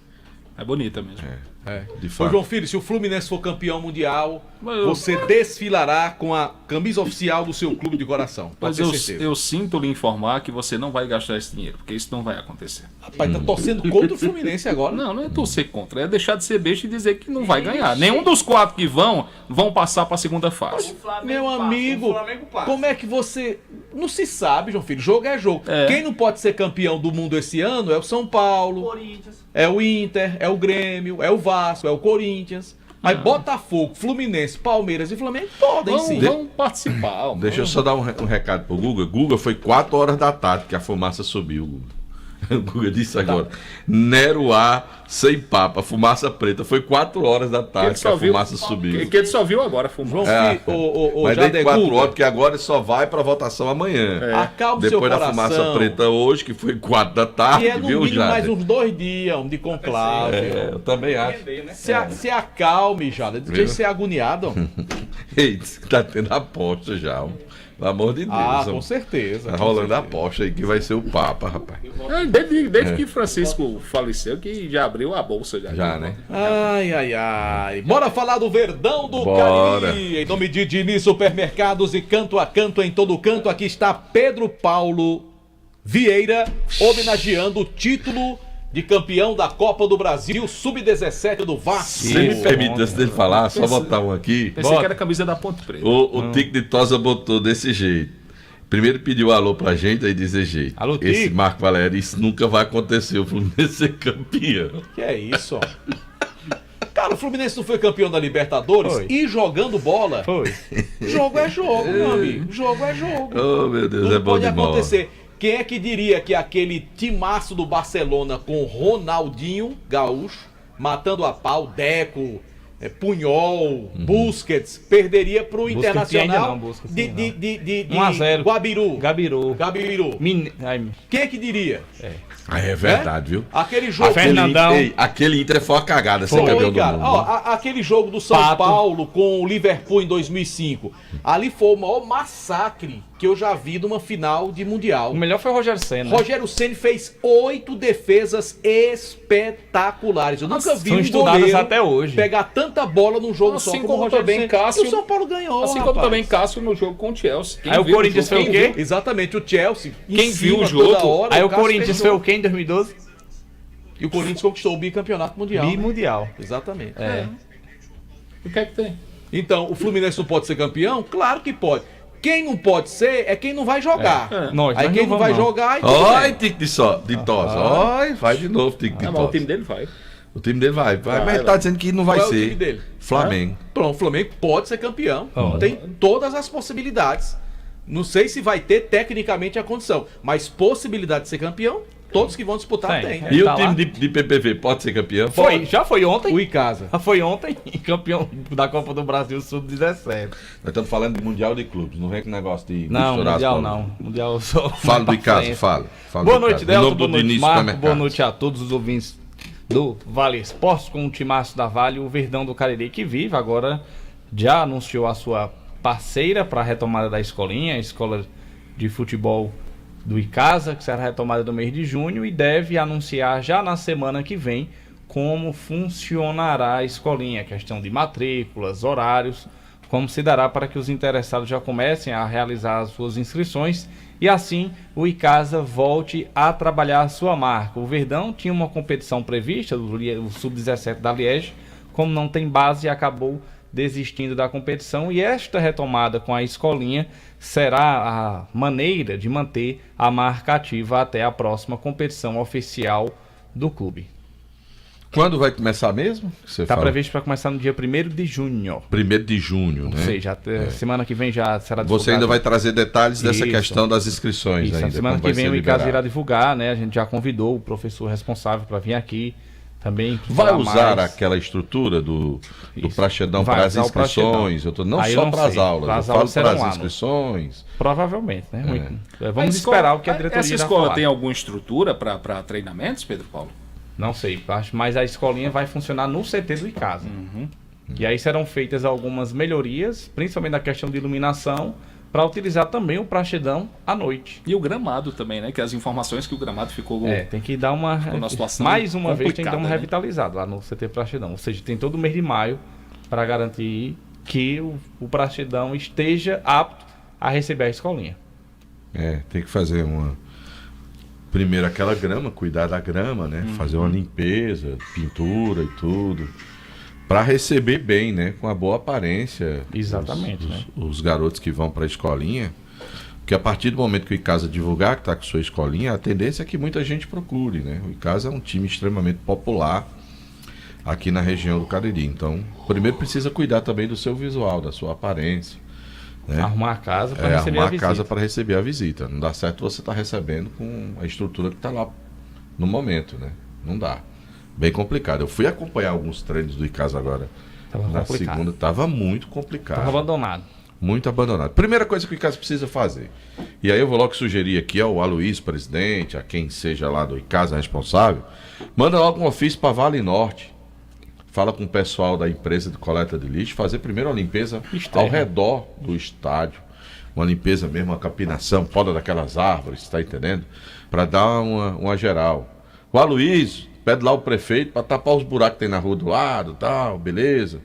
É bonita mesmo. De fato. Ô, João Filho, se o Fluminense for campeão mundial, você desfilará com a camisa oficial do seu clube de coração. Mas eu sinto lhe informar que você não vai gastar esse dinheiro, porque isso não vai acontecer. Rapaz, tá torcendo contra o Fluminense agora. Não é torcer contra, é deixar de ser besta e dizer que não vai ganhar. Nenhum dos 4 que vão passar para a segunda fase. Meu amigo, como é que você... Não se sabe, João Filho, jogo é jogo. Quem não pode ser campeão do mundo esse ano é o São Paulo, é o Inter, é o Grêmio, é o Vasco, é o Corinthians. Mas Botafogo, Fluminense, Palmeiras e Flamengo podem sim. Vão participar. Deixa eu só dar um recado pro Guga. Guga, foi 4 horas da tarde que a fumaça subiu, Guga. O Guga disse agora. Nero A, sem papo, a fumaça preta. Foi 4 horas da tarde que a fumaça subiu. Que ele só viu agora a fumaça. Mas dentro de 4 horas, porque agora só vai pra votação amanhã. Acalme depois seu da fumaça preta hoje, que foi 4 da tarde, e é no viu, mínimo Jade? mais uns 2 dias de conclave. Eu também acho. Se acalme, Jade. Deixa de ser agoniado. Ei, tá tendo aposta já. Pelo amor de Deus. Com certeza. Tá rolando a aposta aí que vai ser o Papa, rapaz. Desde que Francisco faleceu, que já abriu a bolsa. Já né? Ai. Bora falar do Verdão do Cariri. Em nome de Diniz Supermercados e canto a canto em todo canto, aqui está Pedro Paulo Vieira homenageando o título de campeão da Copa do Brasil Sub-17 do Vasco. Se me permite, antes dele falar, só botar um aqui. Pensei que era a camisa da Ponte Preta. O Tique de Tosa botou desse jeito. Primeiro pediu alô pra gente, aí desse jeito. Alô, esse Tique. Marco Valério, isso nunca vai acontecer, o Fluminense ser campeão. Que é isso, ó. Cara, o Fluminense não foi campeão da Libertadores e jogando bola. Foi. Jogo é jogo, meu amigo. Jogo é jogo. Oh, meu Deus, Tudo é bom pode demais. acontecer. Quem é que diria que aquele timaço do Barcelona com Ronaldinho Gaúcho, matando a pau, Deco, Punhol, Busquets, perderia pro Busquets Internacional ainda não, Busquets de ainda não. 1 a 0. Gabiru. Gabiru. Quem é que diria? É verdade, viu? Aquele jogo... Aquele Inter foi uma cagada ser campeão do mundo. Ó, aquele jogo do São Paulo com o Liverpool em 2005. Ali foi o maior massacre que eu já vi numa final de Mundial. O melhor foi o Rogério Ceni. Rogério Ceni fez 8 defesas espetaculares. Eu nunca vi São estudadas goleiro até hoje. pegar tanta bola num jogo só como o Rogério também Ceni. Cássio. E o São Paulo ganhou, Assim como também Cássio no jogo com o Chelsea. Aí o Corinthians foi o quê? Exatamente, o Chelsea. Quem viu o jogo? Aí o Corinthians foi o quê em 2012? E o Corinthians conquistou o bicampeonato mundial. Bimundial. Né? Exatamente. O que é que tem? Então, o Fluminense não pode ser campeão? Claro que pode. Quem não pode ser é quem não vai jogar. Aí quem não vai jogar... Olha, Tique de Tosa. Olha, vai de novo, Tique de Tosa. Mas o time dele vai. O time dele vai. Mas ele tá dizendo que não vai Qual ser. é o time dele? Flamengo. Pronto, o Flamengo pode ser campeão. Tem todas as possibilidades. Não sei se vai ter tecnicamente a condição, mas possibilidade de ser campeão, todos que vão disputar tem. E o time de PPV pode ser campeão? Já foi ontem. O Icasa. Já foi ontem campeão da Copa do Brasil Sub-17. Nós estamos falando de Mundial de Clubes, não vem com negócio de Não, misturar Mundial as não. Mundial só. Fala do Icasa, fala. Boa noite, Delta. Boa noite, Marco. Boa noite a todos os ouvintes do Vale Esportes com o timaço da Vale, o Verdão do Cariri, que vive agora, já anunciou a sua parceira para a retomada da escolinha, a escola de futebol do Icasa, que será retomada no mês de junho, e deve anunciar já na semana que vem como funcionará a escolinha, questão de matrículas, horários, como se dará para que os interessados já comecem a realizar as suas inscrições e assim o Icasa volte a trabalhar a sua marca. O Verdão tinha uma competição prevista, o Sub-17 da Liege, como não tem base, acabou desistindo da competição, e esta retomada com a escolinha será a maneira de manter a marca ativa até a próxima competição oficial do clube. Quando vai começar mesmo? Está previsto para começar no dia 1º de junho. 1º de junho, né? Ou seja, semana que vem já será divulgado. Você ainda vai trazer detalhes dessa questão das inscrições ainda. Semana que vem o Icasa irá divulgar, né? A gente já convidou o professor responsável para vir aqui também. Vai usar aquela estrutura do Praxedão para as inscrições? Não só para as aulas, eu falo para as inscrições. Provavelmente, né? Vamos esperar o que a diretoria Essa escola tem alguma estrutura para treinamentos, Pedro Paulo? Não sei, mas a escolinha vai funcionar no CT do Icasa. E aí serão feitas algumas melhorias, principalmente na questão de iluminação, para utilizar também o Praxedão à noite. E o gramado também, né? Que as informações que o gramado ficou... tem que dar uma... Mais uma vez tem que dar uma revitalizada lá no CT Praxedão. Ou seja, tem todo o mês de maio para garantir que o Praxedão esteja apto a receber a escolinha. Tem que fazer primeiro aquela grama, cuidar da grama, né? Fazer uma limpeza, pintura e tudo. Para receber bem, né? Com a boa aparência. Exatamente, os garotos que vão para a escolinha. Porque a partir do momento que o Icasa divulgar que está com sua escolinha, a tendência é que muita gente procure, né? O Icasa é um time extremamente popular aqui na região do Cariri. Então, primeiro precisa cuidar também do seu visual, da sua aparência. Né? Arrumar a casa para receber a visita. Arrumar a casa para receber a visita. Não dá certo você estar recebendo com a estrutura que está lá no momento, né? Não dá. Bem complicado. Eu fui acompanhar alguns treinos do Icasa agora. Na segunda, estava muito complicado. Estava abandonado. Muito abandonado. Primeira coisa que o Icasa precisa fazer. E aí eu vou logo sugerir aqui ao Aloysio, presidente, a quem seja lá do Icasa responsável, manda logo um ofício para Vale Norte. Fala com o pessoal da empresa de coleta de lixo, fazer primeiro uma limpeza ao redor do estádio. Uma limpeza mesmo, uma capinação, poda daquelas árvores, está entendendo? Para dar uma geral. O Aloysio pede lá o prefeito para tapar os buracos que tem na rua do lado, tal, beleza?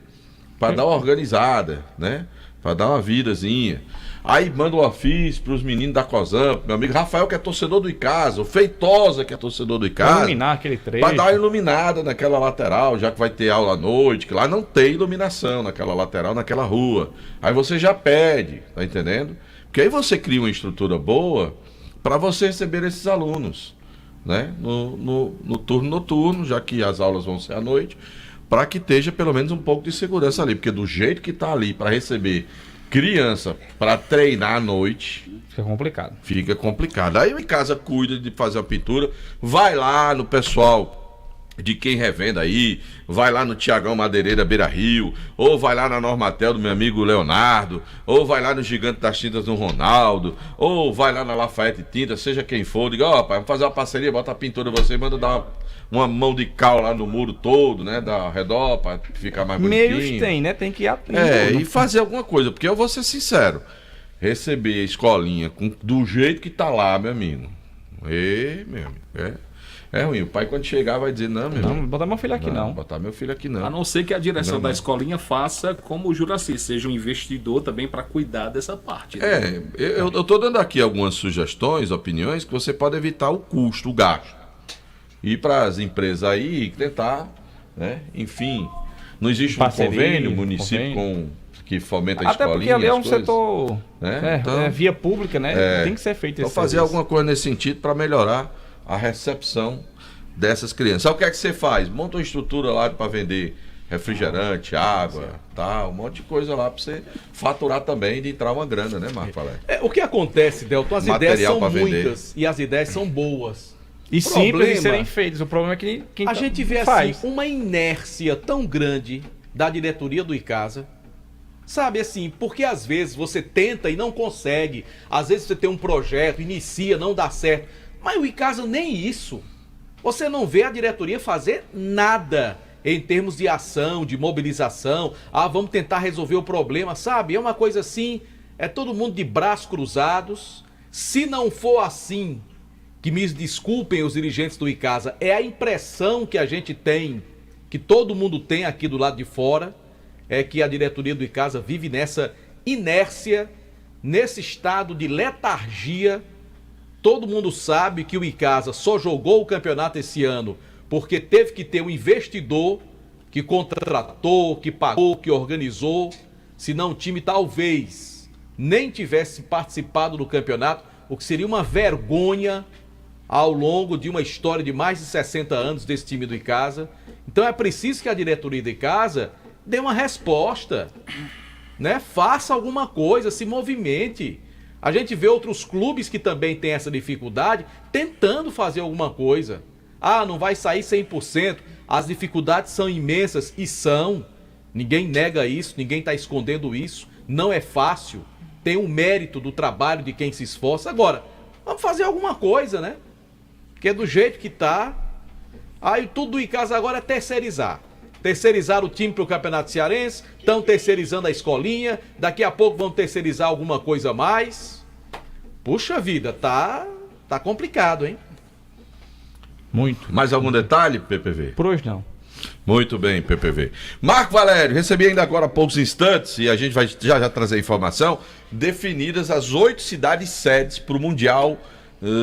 Para dar uma organizada, né? Pra dar uma virazinha. Aí manda um afis pros meninos da COSAMP, meu amigo Rafael, que é torcedor do Icasa, o Feitosa, que é torcedor do Icasa. Pra iluminar aquele trecho. Pra dar uma iluminada naquela lateral, já que vai ter aula à noite, que lá não tem iluminação naquela lateral, naquela rua. Aí você já pede, tá entendendo? Porque aí você cria uma estrutura boa para você receber esses alunos, né? No turno noturno, já que as aulas vão ser à noite, para que esteja pelo menos um pouco de segurança ali, porque do jeito que tá ali para receber criança para treinar à noite, fica complicado. Fica complicado. Aí o Icasa cuida de fazer a pintura, vai lá no pessoal de quem revenda aí, vai lá no Tiagão Madeireira Beira Rio, ou vai lá na Normatel do meu amigo Leonardo, ou vai lá no Gigante das Tintas do Ronaldo, ou vai lá na Lafayette Tinta, seja quem for, diga, ó, pai, vamos fazer uma parceria, bota a pintura você, manda dar uma mão de cal lá no muro todo, né, da redor, pra ficar mais bonitinho. Meios tem, né, tem que ir atento. E fazer alguma coisa, porque eu vou ser sincero, receber a escolinha do jeito que tá lá, meu amigo, meu amigo, é ruim. O pai, quando chegar, vai dizer: não, meu não, amigo, botar meu filho aqui não. Botar meu filho aqui não. A não ser que a direção Não, da não. escolinha faça como o Juraci, seja um investidor também para cuidar dessa parte. Né? Eu tô dando aqui algumas sugestões, opiniões, que você pode evitar o custo, o gasto. Ir para as empresas aí e tentar, né? Enfim, não existe Parceria, um convênio, município que fomenta a até escolinha. porque ali é um as coisas, setor né? é via pública, né? Tem que ser feito Então esse fazer serviço. alguma coisa nesse sentido para melhorar a recepção dessas crianças. Sabe o que é que você faz? Monta uma estrutura lá para vender refrigerante, água, tá? Um monte de coisa lá para você faturar também e de entrar uma grana, né, Marco Valério? O que acontece, Delton? As ideias Material são pra vender. muitas e as ideias são boas. E O simples de problema- serem feitos. O problema é que quem A gente vê faz. assim uma inércia tão grande da diretoria do Icasa. Sabe assim, porque às vezes você tenta e não consegue. Às vezes você tem um projeto, inicia, não dá certo. Mas o Icasa nem isso. Você não vê a diretoria fazer nada em termos de ação, de mobilização. Ah, vamos tentar resolver o problema, sabe? É uma coisa assim, é todo mundo de braços cruzados. Se não for assim, que me desculpem os dirigentes do Icasa, é a impressão que a gente tem, que todo mundo tem aqui do lado de fora, é que a diretoria do Icasa vive nessa inércia, nesse estado de letargia. Todo mundo sabe que o Icasa só jogou o campeonato esse ano porque teve que ter um investidor que contratou, que pagou, que organizou. Senão o time talvez nem tivesse participado do campeonato, o que seria uma vergonha ao longo de uma história de mais de 60 anos desse time do Icasa. Então é preciso que a diretoria do Icasa dê uma resposta, né? Faça alguma coisa, se movimente. A gente vê outros clubes que também têm essa dificuldade tentando fazer alguma coisa. Ah, não vai sair 100%. As dificuldades são imensas e são. Ninguém nega isso, ninguém está escondendo isso. Não é fácil. Tem um mérito do trabalho de quem se esforça. Agora, vamos fazer alguma coisa, né? Porque do jeito que tá, aí tudo do Icasa agora é terceirizar. Terceirizar o time para o Campeonato Cearense, estão terceirizando a escolinha, daqui a pouco vão terceirizar alguma coisa a mais. Puxa vida, tá complicado, hein? Muito. Mais algum detalhe, PPV? Por hoje não. Muito bem, PPV. Marco Valério, recebi ainda agora há poucos instantes, e a gente vai já trazer a informação, definidas as 8 cidades sedes para o Mundial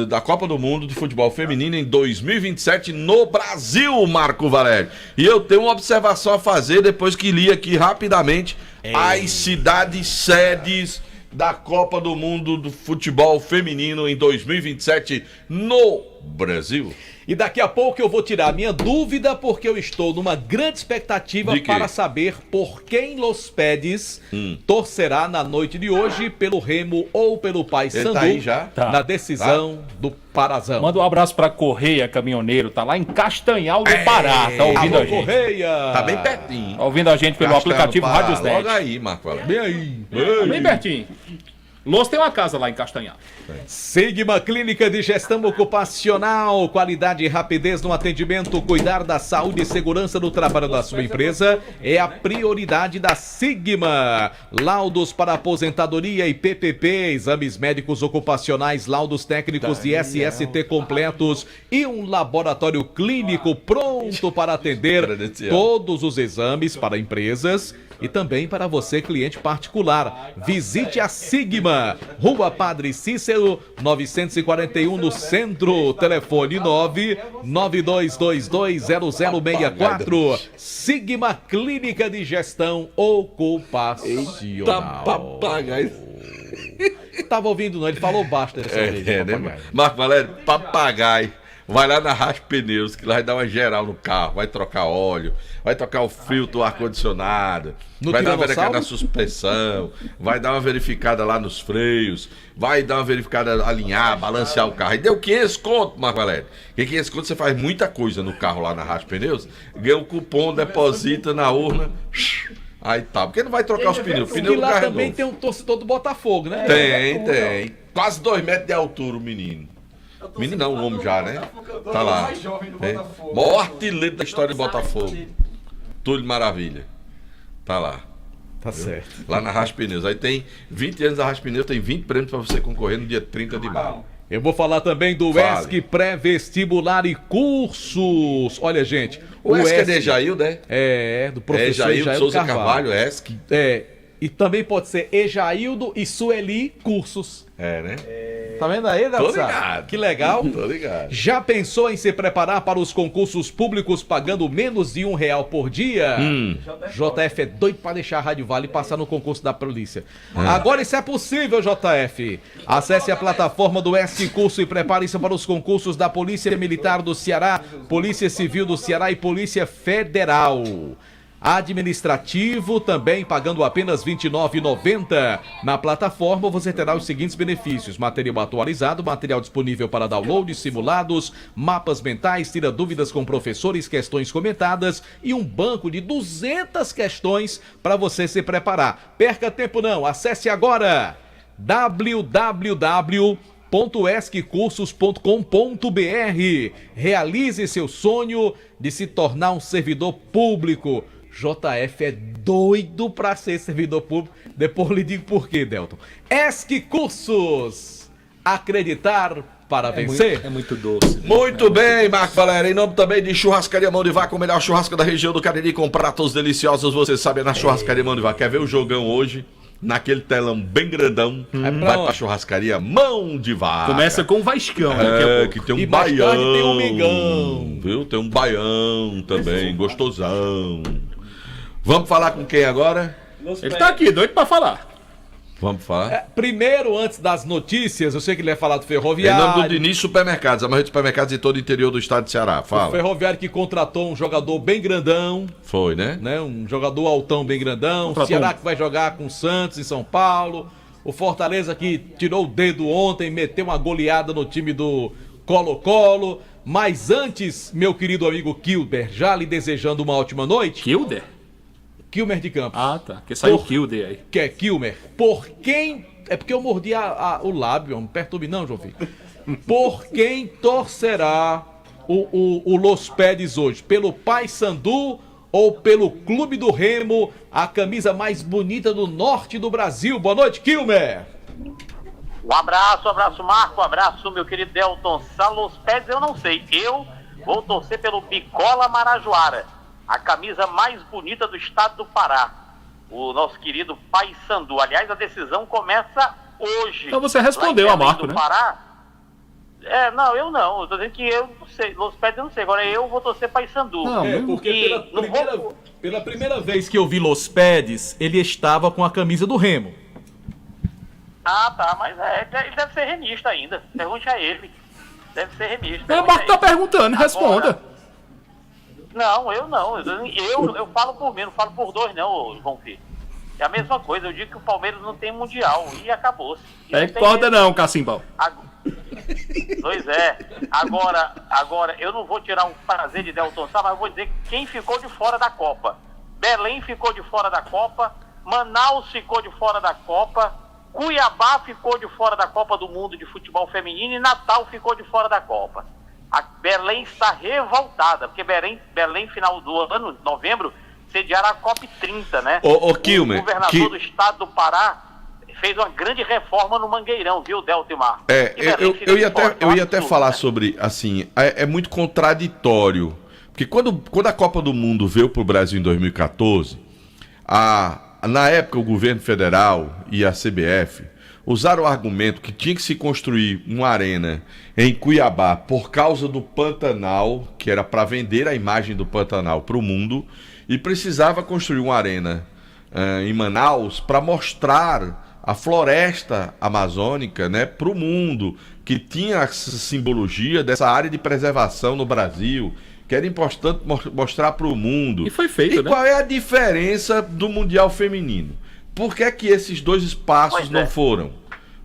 da Copa do Mundo de Futebol Feminino em 2027 no Brasil, Marco Valério. E eu tenho uma observação a fazer depois que li aqui rapidamente as cidades sedes da Copa do Mundo do Futebol Feminino em 2027 no Brasil. E daqui a pouco eu vou tirar a minha dúvida, porque eu estou numa grande expectativa De quê? para saber por quem Los Pedes torcerá na noite de hoje, pelo Remo ou pelo Paysandu, Ele tá aí já? na decisão do Parazão. Manda um abraço pra Correia Caminhoneiro, tá lá em Castanhal do Pará, tá ouvindo Alô, a gente. Correia! Tá bem pertinho. Tá ouvindo a gente pelo Castanho aplicativo do Pará, Rádiosnet. logo aí, Marco Valério. Bem aí. Bem pertinho. Los tem uma casa lá em Castanhal. Sigma Clínica de Gestão Ocupacional, qualidade e rapidez no atendimento, cuidar da saúde e segurança do trabalho da sua empresa é a prioridade da Sigma. Laudos para aposentadoria e PPP, exames médicos ocupacionais, laudos técnicos e SST completos e um laboratório clínico pronto para atender todos os exames para empresas e também para você, cliente particular. Visite a Sigma, Rua Padre Cícero, 941 no centro. Telefone 992220064. Sigma Clínica de Gestão Ocupacional. Papagaio. Tava ouvindo, não? Ele falou baixo dessa vez. Né? Marco Valério, papagaio. Vai lá na Raspa Pneus, que lá vai dar uma geral no carro, vai trocar óleo, vai trocar o filtro do ar-condicionado, vai dar uma verificada na suspensão, vai dar uma verificada lá nos freios, vai dar uma verificada alinhar, balancear o carro. E deu 500 conto, Marco Valério. E 500 conto você faz muita coisa no carro lá na Raspa Pneus, ganha um cupom, deposita na urna. Aí tá, porque não vai trocar os pneus. E lá também tem um torcedor do Botafogo, né? Tem. Quase 2 metros de altura o menino. Menino não, um homem já, né? Tá lá. Maior artilheiro da história do Botafogo. Túlio Maravilha. Tá lá. Tá certo. Lá na Raspa Pneus. Aí tem 20 anos da Raspa Pneus, tem 20 prêmios pra você concorrer no dia 30 de maio. Eu vou falar também do ESC Pré-Vestibular e Cursos. Olha, gente. O ESC é de Ejaildo, né? Do professor Ejaildo Souza Carvalho, ESC. E também pode ser Ejaildo e Sueli Cursos. Né? Tá vendo aí, Nelson? Tô ligado. Que legal. Tô ligado. Já pensou em se preparar para os concursos públicos pagando menos de R$1 por dia? JF é doido para deixar a Rádio Vale passar no concurso da polícia. Agora isso é possível, JF. Acesse a plataforma do ESC Curso e prepare-se para os concursos da Polícia Militar do Ceará, Polícia Civil do Ceará e Polícia Federal. Administrativo também pagando apenas R$ 29,90. Na plataforma você terá os seguintes benefícios: material atualizado, material disponível para download, simulados, mapas mentais, tira dúvidas com professores, questões comentadas e um banco de 200 questões para você se preparar. Perca tempo não, acesse agora www.esccursos.com.br. Realize seu sonho de se tornar um servidor público. JF é doido pra ser servidor público. Depois lhe digo por quê, Delton. ESC Cursos. Acreditar para vencer. É muito doce. Muito bem, Marco Valério. Em nome também de Churrascaria Mão de Vaca, o melhor churrasco da região do Cariri, com pratos deliciosos. Você sabe, é na Churrascaria Mão de Vaca. Quer ver o jogão hoje? Naquele telão bem grandão, vai pra Churrascaria Mão de Vaca. Começa com o Vascão, que tem um baião. Tem um mingão. Viu? Tem um baião também, gostosão. Vamos falar com quem agora? Ele tá aqui, doido pra falar. Vamos falar. Primeiro, antes das notícias, eu sei que ele vai falar do Ferroviário. Em nome do Diniz Supermercados, a maioria dos supermercados de todo o interior do estado de Ceará. Fala. O Ferroviário que contratou um jogador bem grandão. Foi, né? Um jogador altão bem grandão. O Ceará que vai jogar com o Santos em São Paulo. O Fortaleza que tirou o dedo ontem, meteu uma goleada no time do Colo-Colo. Mas antes, meu querido amigo Kilber, já lhe desejando uma ótima noite. Kilber de Campos. Ah, tá. Que saiu o Kilder aí. Que é Kilmer. Por quem... É porque eu mordi o lábio, não me perturbe não, João Vitor. Por quem torcerá o Los Pedes hoje? Pelo Paysandu ou pelo Clube do Remo, a camisa mais bonita do norte do Brasil? Boa noite, Kilmer. Um abraço Marco, um abraço meu querido Delton. Los Pedes eu não sei. Eu vou torcer pelo Bicola Marajoara, a camisa mais bonita do estado do Pará, o nosso querido Paysandu. Aliás, a decisão começa hoje. Então você respondeu a Marco, né? Pará. Não, eu não. Eu tô dizendo que eu não sei. Los Pedes eu não sei. Agora eu vou torcer Paysandu. Porque pela primeira vez que eu vi Los Pedes, ele estava com a camisa do Remo. Ah, tá. Mas ele deve ser remista ainda. Pergunte a ele. Deve ser remista. O Marco tá perguntando, responda. Não, eu não. Eu falo por mim, não falo por dois, não, João Filho. É a mesma coisa. Eu digo que o Palmeiras não tem mundial e acabou-se. Corda não, Cacimbão. Pois é. Agora, eu não vou tirar o prazer de Delton Sá, mas eu vou dizer quem ficou de fora da Copa. Belém ficou de fora da Copa, Manaus ficou de fora da Copa, Cuiabá ficou de fora da Copa do Mundo de Futebol Feminino e Natal ficou de fora da Copa. A Belém está revoltada, porque Belém final do ano, novembro, sediará a COP30, né? Kilmer, o governador do estado do Pará fez uma grande reforma no Mangueirão, viu, Deltimar? Eu ia até falar sobre, assim, é muito contraditório, porque quando a Copa do Mundo veio pro Brasil em 2014, Na época, o governo federal e a CBF usaram o argumento que tinha que se construir uma arena em Cuiabá por causa do Pantanal, que era para vender a imagem do Pantanal para o mundo, e precisava construir uma arena em Manaus para mostrar a floresta amazônica, né, para o mundo, que tinha essa simbologia dessa área de preservação no Brasil, que era importante mostrar para o mundo. E foi feito, né? Qual é a diferença do Mundial Feminino? Por que é que esses dois espaços não foram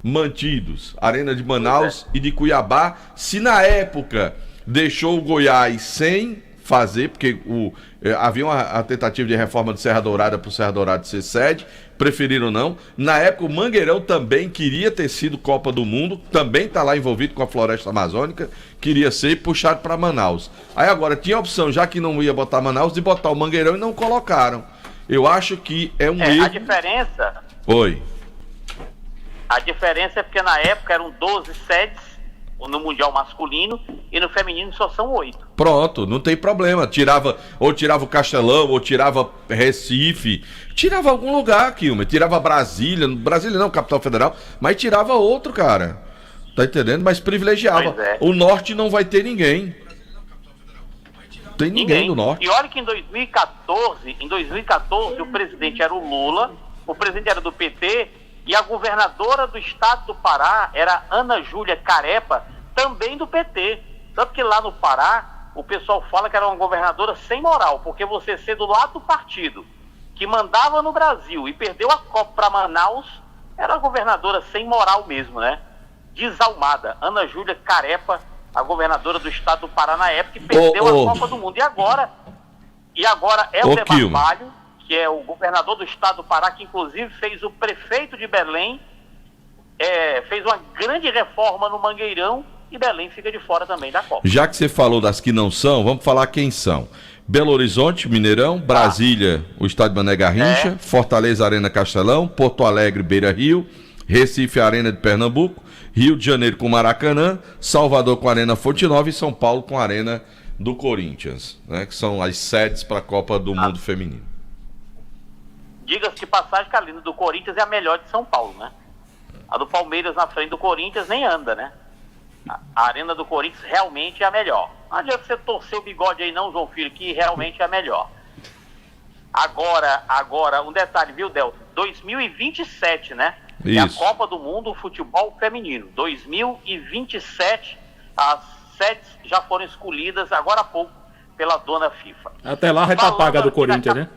mantidos? Arena de Manaus e de Cuiabá, se na época deixou o Goiás sem fazer, porque havia uma tentativa de reforma de Serra Dourada para o Serra Dourada ser sede, preferiram não. Na época o Mangueirão também queria ter sido Copa do Mundo, também está lá envolvido com a floresta amazônica, queria ser puxado para Manaus. Aí agora tinha a opção, já que não ia botar Manaus, de botar o Mangueirão e não colocaram. Eu acho que é um erro. A diferença... Oi. A diferença é porque na época eram 12 sedes no Mundial masculino e no feminino só são 8. Pronto, não tem problema. Tirava o Castelão, ou tirava Recife, tirava algum lugar, Kilmer, tirava Brasília não, capital federal, mas tirava outro, cara. Tá entendendo? Mas privilegiava. O norte não vai ter ninguém. Tem ninguém do norte. E olha que em 2014 o presidente era o Lula, o presidente era do PT e a governadora do estado do Pará era Ana Júlia Carepa, também do PT. Tanto que lá no Pará o pessoal fala que era uma governadora sem moral, porque você ser do lado do partido que mandava no Brasil e perdeu a Copa para Manaus, era uma governadora sem moral mesmo, né? Desalmada. Ana Júlia Carepa, a governadora do estado do Pará na época, que perdeu a Copa do Mundo. E agora é o Barbalho, que é o governador do estado do Pará, que inclusive fez o prefeito de Belém, fez uma grande reforma no Mangueirão, e Belém fica de fora também da Copa. Já que você falou das que não são, vamos falar quem são. Belo Horizonte, Mineirão, Brasília, o estádio Mané Garrincha, Fortaleza, Arena Castelão, Porto Alegre, Beira Rio, Recife, Arena de Pernambuco, Rio de Janeiro com Maracanã, Salvador com Arena Fonte Nova e São Paulo com Arena do Corinthians, né, que são as sedes para a Copa do Mundo Feminino. Diga-se de passagem que a linha do Corinthians é a melhor de São Paulo, né? A do Palmeiras na frente do Corinthians nem anda, né? A arena do Corinthians realmente é a melhor. Não adianta você torcer o bigode aí não, João Filho, que realmente é a melhor. Agora, um detalhe, viu, Delton? 2027, né? Isso. É a Copa do Mundo Futebol Feminino. 2027, as sedes já foram escolhidas agora há pouco pela dona FIFA. Até lá vai estar paga do Corinthians, né?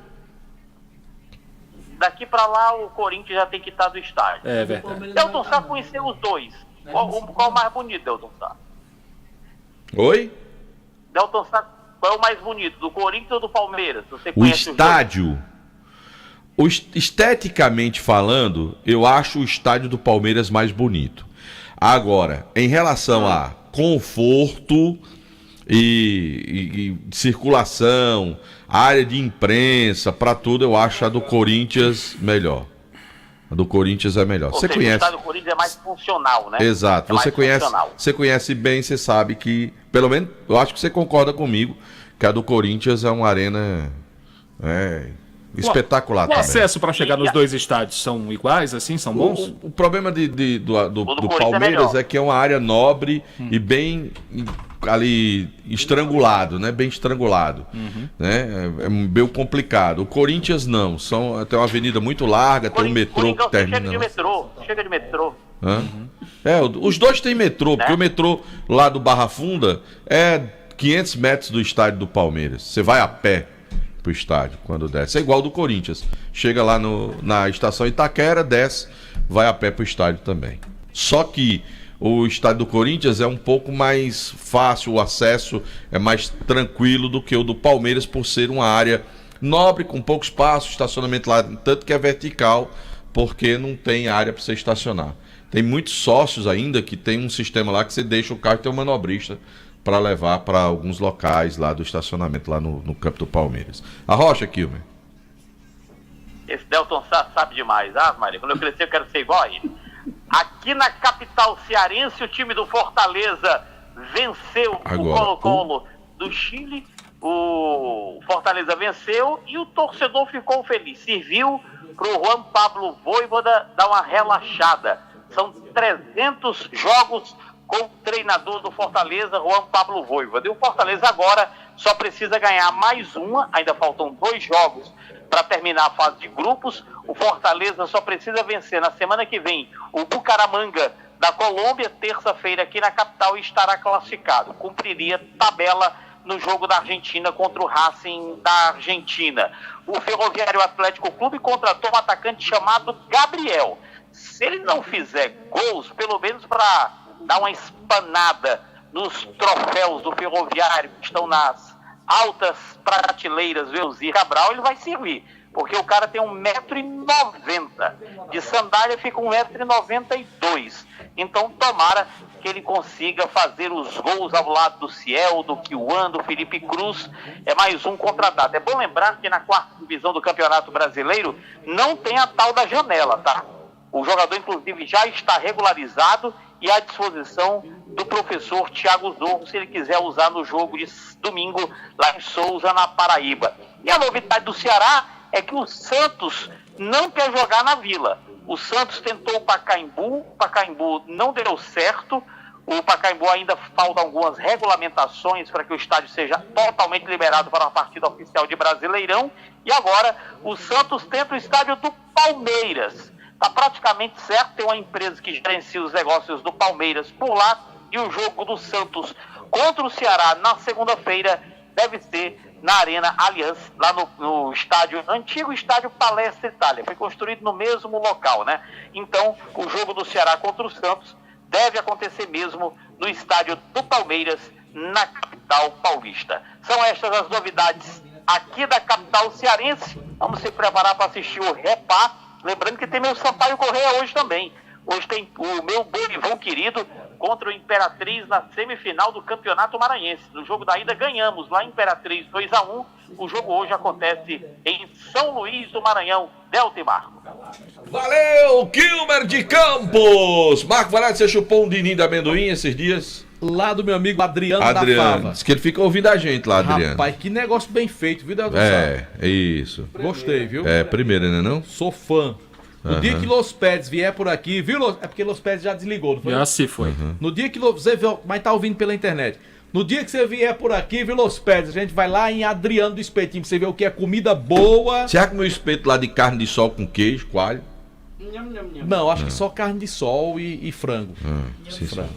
Daqui pra lá o Corinthians já tem que estar do estádio. É verdade. Delton Sá conheceu os dois. Qual o mais bonito, Delton Sá? Oi? Delton Sá, qual é o mais bonito? Do Corinthians ou do Palmeiras? Você O conhece estádio, esteticamente falando, eu acho o estádio do Palmeiras mais bonito. Agora, em relação a conforto e circulação, área de imprensa, para tudo, eu acho a do Corinthians melhor. A do Corinthians é melhor. Você conhece? O estádio do Corinthians é mais funcional, né? Exato. Você conhece bem, você sabe que, pelo menos, eu acho que você concorda comigo, que a do Corinthians é uma arena espetacular. O acesso para chegar nos dois estádios são iguais, assim? São bons? O problema do Palmeiras é que é uma área nobre e bem ali estrangulado, né? Bem estrangulado. Né? É meio complicado. O Corinthians não. Tem uma avenida muito larga, tem um metrô que termina. Chega de metrô. Os dois têm metrô, porque o metrô lá do Barra Funda é 500 metros do estádio do Palmeiras. Você vai a pé pro estádio quando desce. É igual do Corinthians. Chega lá na estação Itaquera, desce, vai a pé pro estádio também. Só que o estádio do Corinthians é um pouco mais fácil, o acesso é mais tranquilo do que o do Palmeiras, por ser uma área nobre, com pouco espaço, estacionamento lá, tanto que é vertical, porque não tem área para você estacionar. Tem muitos sócios ainda que tem um sistema lá que você deixa o carro e tem um manobrista para levar para alguns locais lá do estacionamento, lá no campo do Palmeiras. A Rocha, Kilmer. Esse Delton Sá sabe demais. Maria, quando eu crescer eu quero ser igual a ele. Aqui na capital cearense, o time do Fortaleza venceu o Colo-Colo do Chile. o Fortaleza venceu e o torcedor ficou feliz. Serviu para o Juan Pablo Vojvoda dar uma relaxada. São 300 jogos com o treinador do Fortaleza, Juan Pablo Vojvoda. E o Fortaleza agora só precisa ganhar mais uma, ainda faltam 2 jogos para terminar a fase de grupos. O Fortaleza só precisa vencer na semana que vem o Bucaramanga da Colômbia, terça-feira aqui na capital, e estará classificado. Cumpriria tabela no jogo da Argentina contra o Racing da Argentina. O Ferroviário Atlético Clube contratou um atacante chamado Gabriel. Se ele não fizer gols, pelo menos para dar uma espanada nos troféus do Ferroviário, que estão nas altas prateleiras, Velzir Cabral, ele vai servir. Porque o cara tem 1,90 m. De sandália fica 1,92 m. Então tomara que ele consiga fazer os gols ao lado do Ciel, do Kiwan, do Felipe Cruz. É mais um contratado. É bom lembrar que na 4ª divisão do Campeonato Brasileiro não tem a tal da janela, tá? O jogador, inclusive, já está regularizado e à disposição do professor Thiago Zorro, se ele quiser usar no jogo de domingo lá em Souza, na Paraíba. E a novidade do Ceará é que o Santos não quer jogar na Vila. O Santos tentou o Pacaembu não deu certo. O Pacaembu ainda falta algumas regulamentações para que o estádio seja totalmente liberado para uma partida oficial de Brasileirão. E agora o Santos tenta o estádio do Palmeiras. Está praticamente certo, tem uma empresa que gerencia os negócios do Palmeiras por lá, e o jogo do Santos contra o Ceará na segunda-feira deve ser na Arena Allianz, lá no estádio, antigo estádio Palestra Itália. Foi construído no mesmo local, né? Então, o jogo do Ceará contra o Santos deve acontecer mesmo no estádio do Palmeiras, na capital paulista. São estas as novidades aqui da capital cearense. Vamos se preparar para assistir o Repá. Lembrando que tem meu Sampaio Correia hoje também. Hoje tem o meu Bolivão querido contra o Imperatriz na semifinal do Campeonato Maranhense. No jogo da ida ganhamos lá em Imperatriz 2-1. O jogo hoje acontece em São Luís do Maranhão. Delta e Marco. Valeu, Kilmer de Campos! Marco Varade, você chupou um dininho de amendoim esses dias? Lá do meu amigo Adriano da Fava. Diz que ele fica ouvindo a gente lá, Adriano. Rapaz, que negócio bem feito, viu, Delton? É isso. Gostei, viu? É, primeiro, né, não? Sou fã. No dia que Los Pets vier por aqui, viu? É porque Los Pets já desligou, não foi? Já se foi. No dia que você viu, mas tá ouvindo pela internet. No dia que você vier por aqui, viu, Los Pets, a gente vai lá em Adriano do Espetinho, pra você ver o que é comida boa. Você já comeu espeto lá de carne de sol com queijo, coalho? Não, acho que só carne de sol e frango. Sim, frango.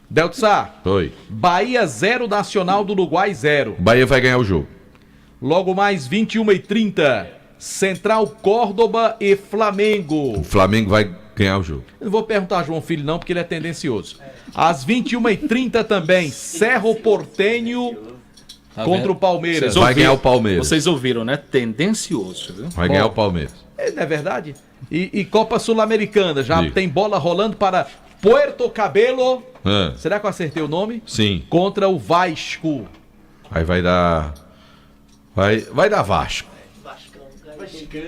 Delta Sá. Oi. Bahia 0, Nacional do Uruguai 0. Bahia vai ganhar o jogo. Logo mais 21h30, Central Córdoba e Flamengo. O Flamengo vai ganhar o jogo. Eu não vou perguntar a João Filho não, porque ele é tendencioso. Às 21h30 também, Cerro Porteño contra o Palmeiras. Vai ganhar o Palmeiras. Vocês ouviram, né? Tendencioso, viu? Vai ganhar o Palmeiras. Não é verdade? E Copa Sul-Americana, já tem bola rolando para Puerto Cabelo. Será que eu acertei o nome? Sim. Contra o Vasco. Aí vai dar... Vai dar Vasco.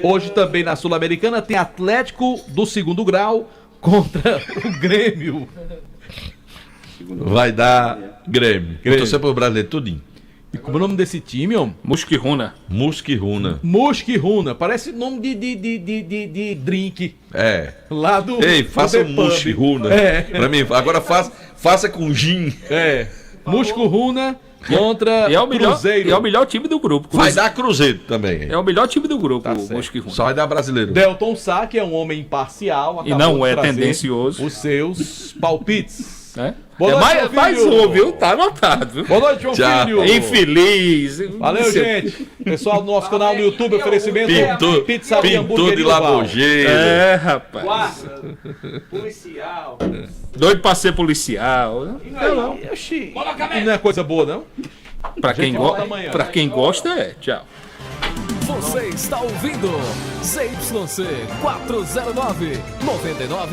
Hoje também na Sul-Americana tem Atlético do 2º grau contra o Grêmio. Vai dar Grêmio. Eu torcer pro brasileiro tudinho. E como é o nome desse time, homem? Musquiruna. Musquiruna. Parece nome de drink. É. Lá do... Ei, faça um Musquiruna. Pra mim. Agora faça com gin. Musquiruna contra Cruzeiro. E é o melhor time do grupo. Vai dar Cruzeiro também. É o melhor time do grupo, Tá o Musquiruna. Só vai dar brasileiro. Delton Sá, que é um homem imparcial. E não é tendencioso. Os seus palpites. Boa noite, mais um, viu? Tá anotado, viu? Boa noite, João Filho. Infeliz. Valeu, gente. Pessoal do nosso canal no YouTube, oferecimento Pintor de Lagogeiro. Rapaz. Policial. Doido pra ser policial. Não é coisa boa, não? Pra quem gosta, é. Tchau. Você está ouvindo ZYC 409 99.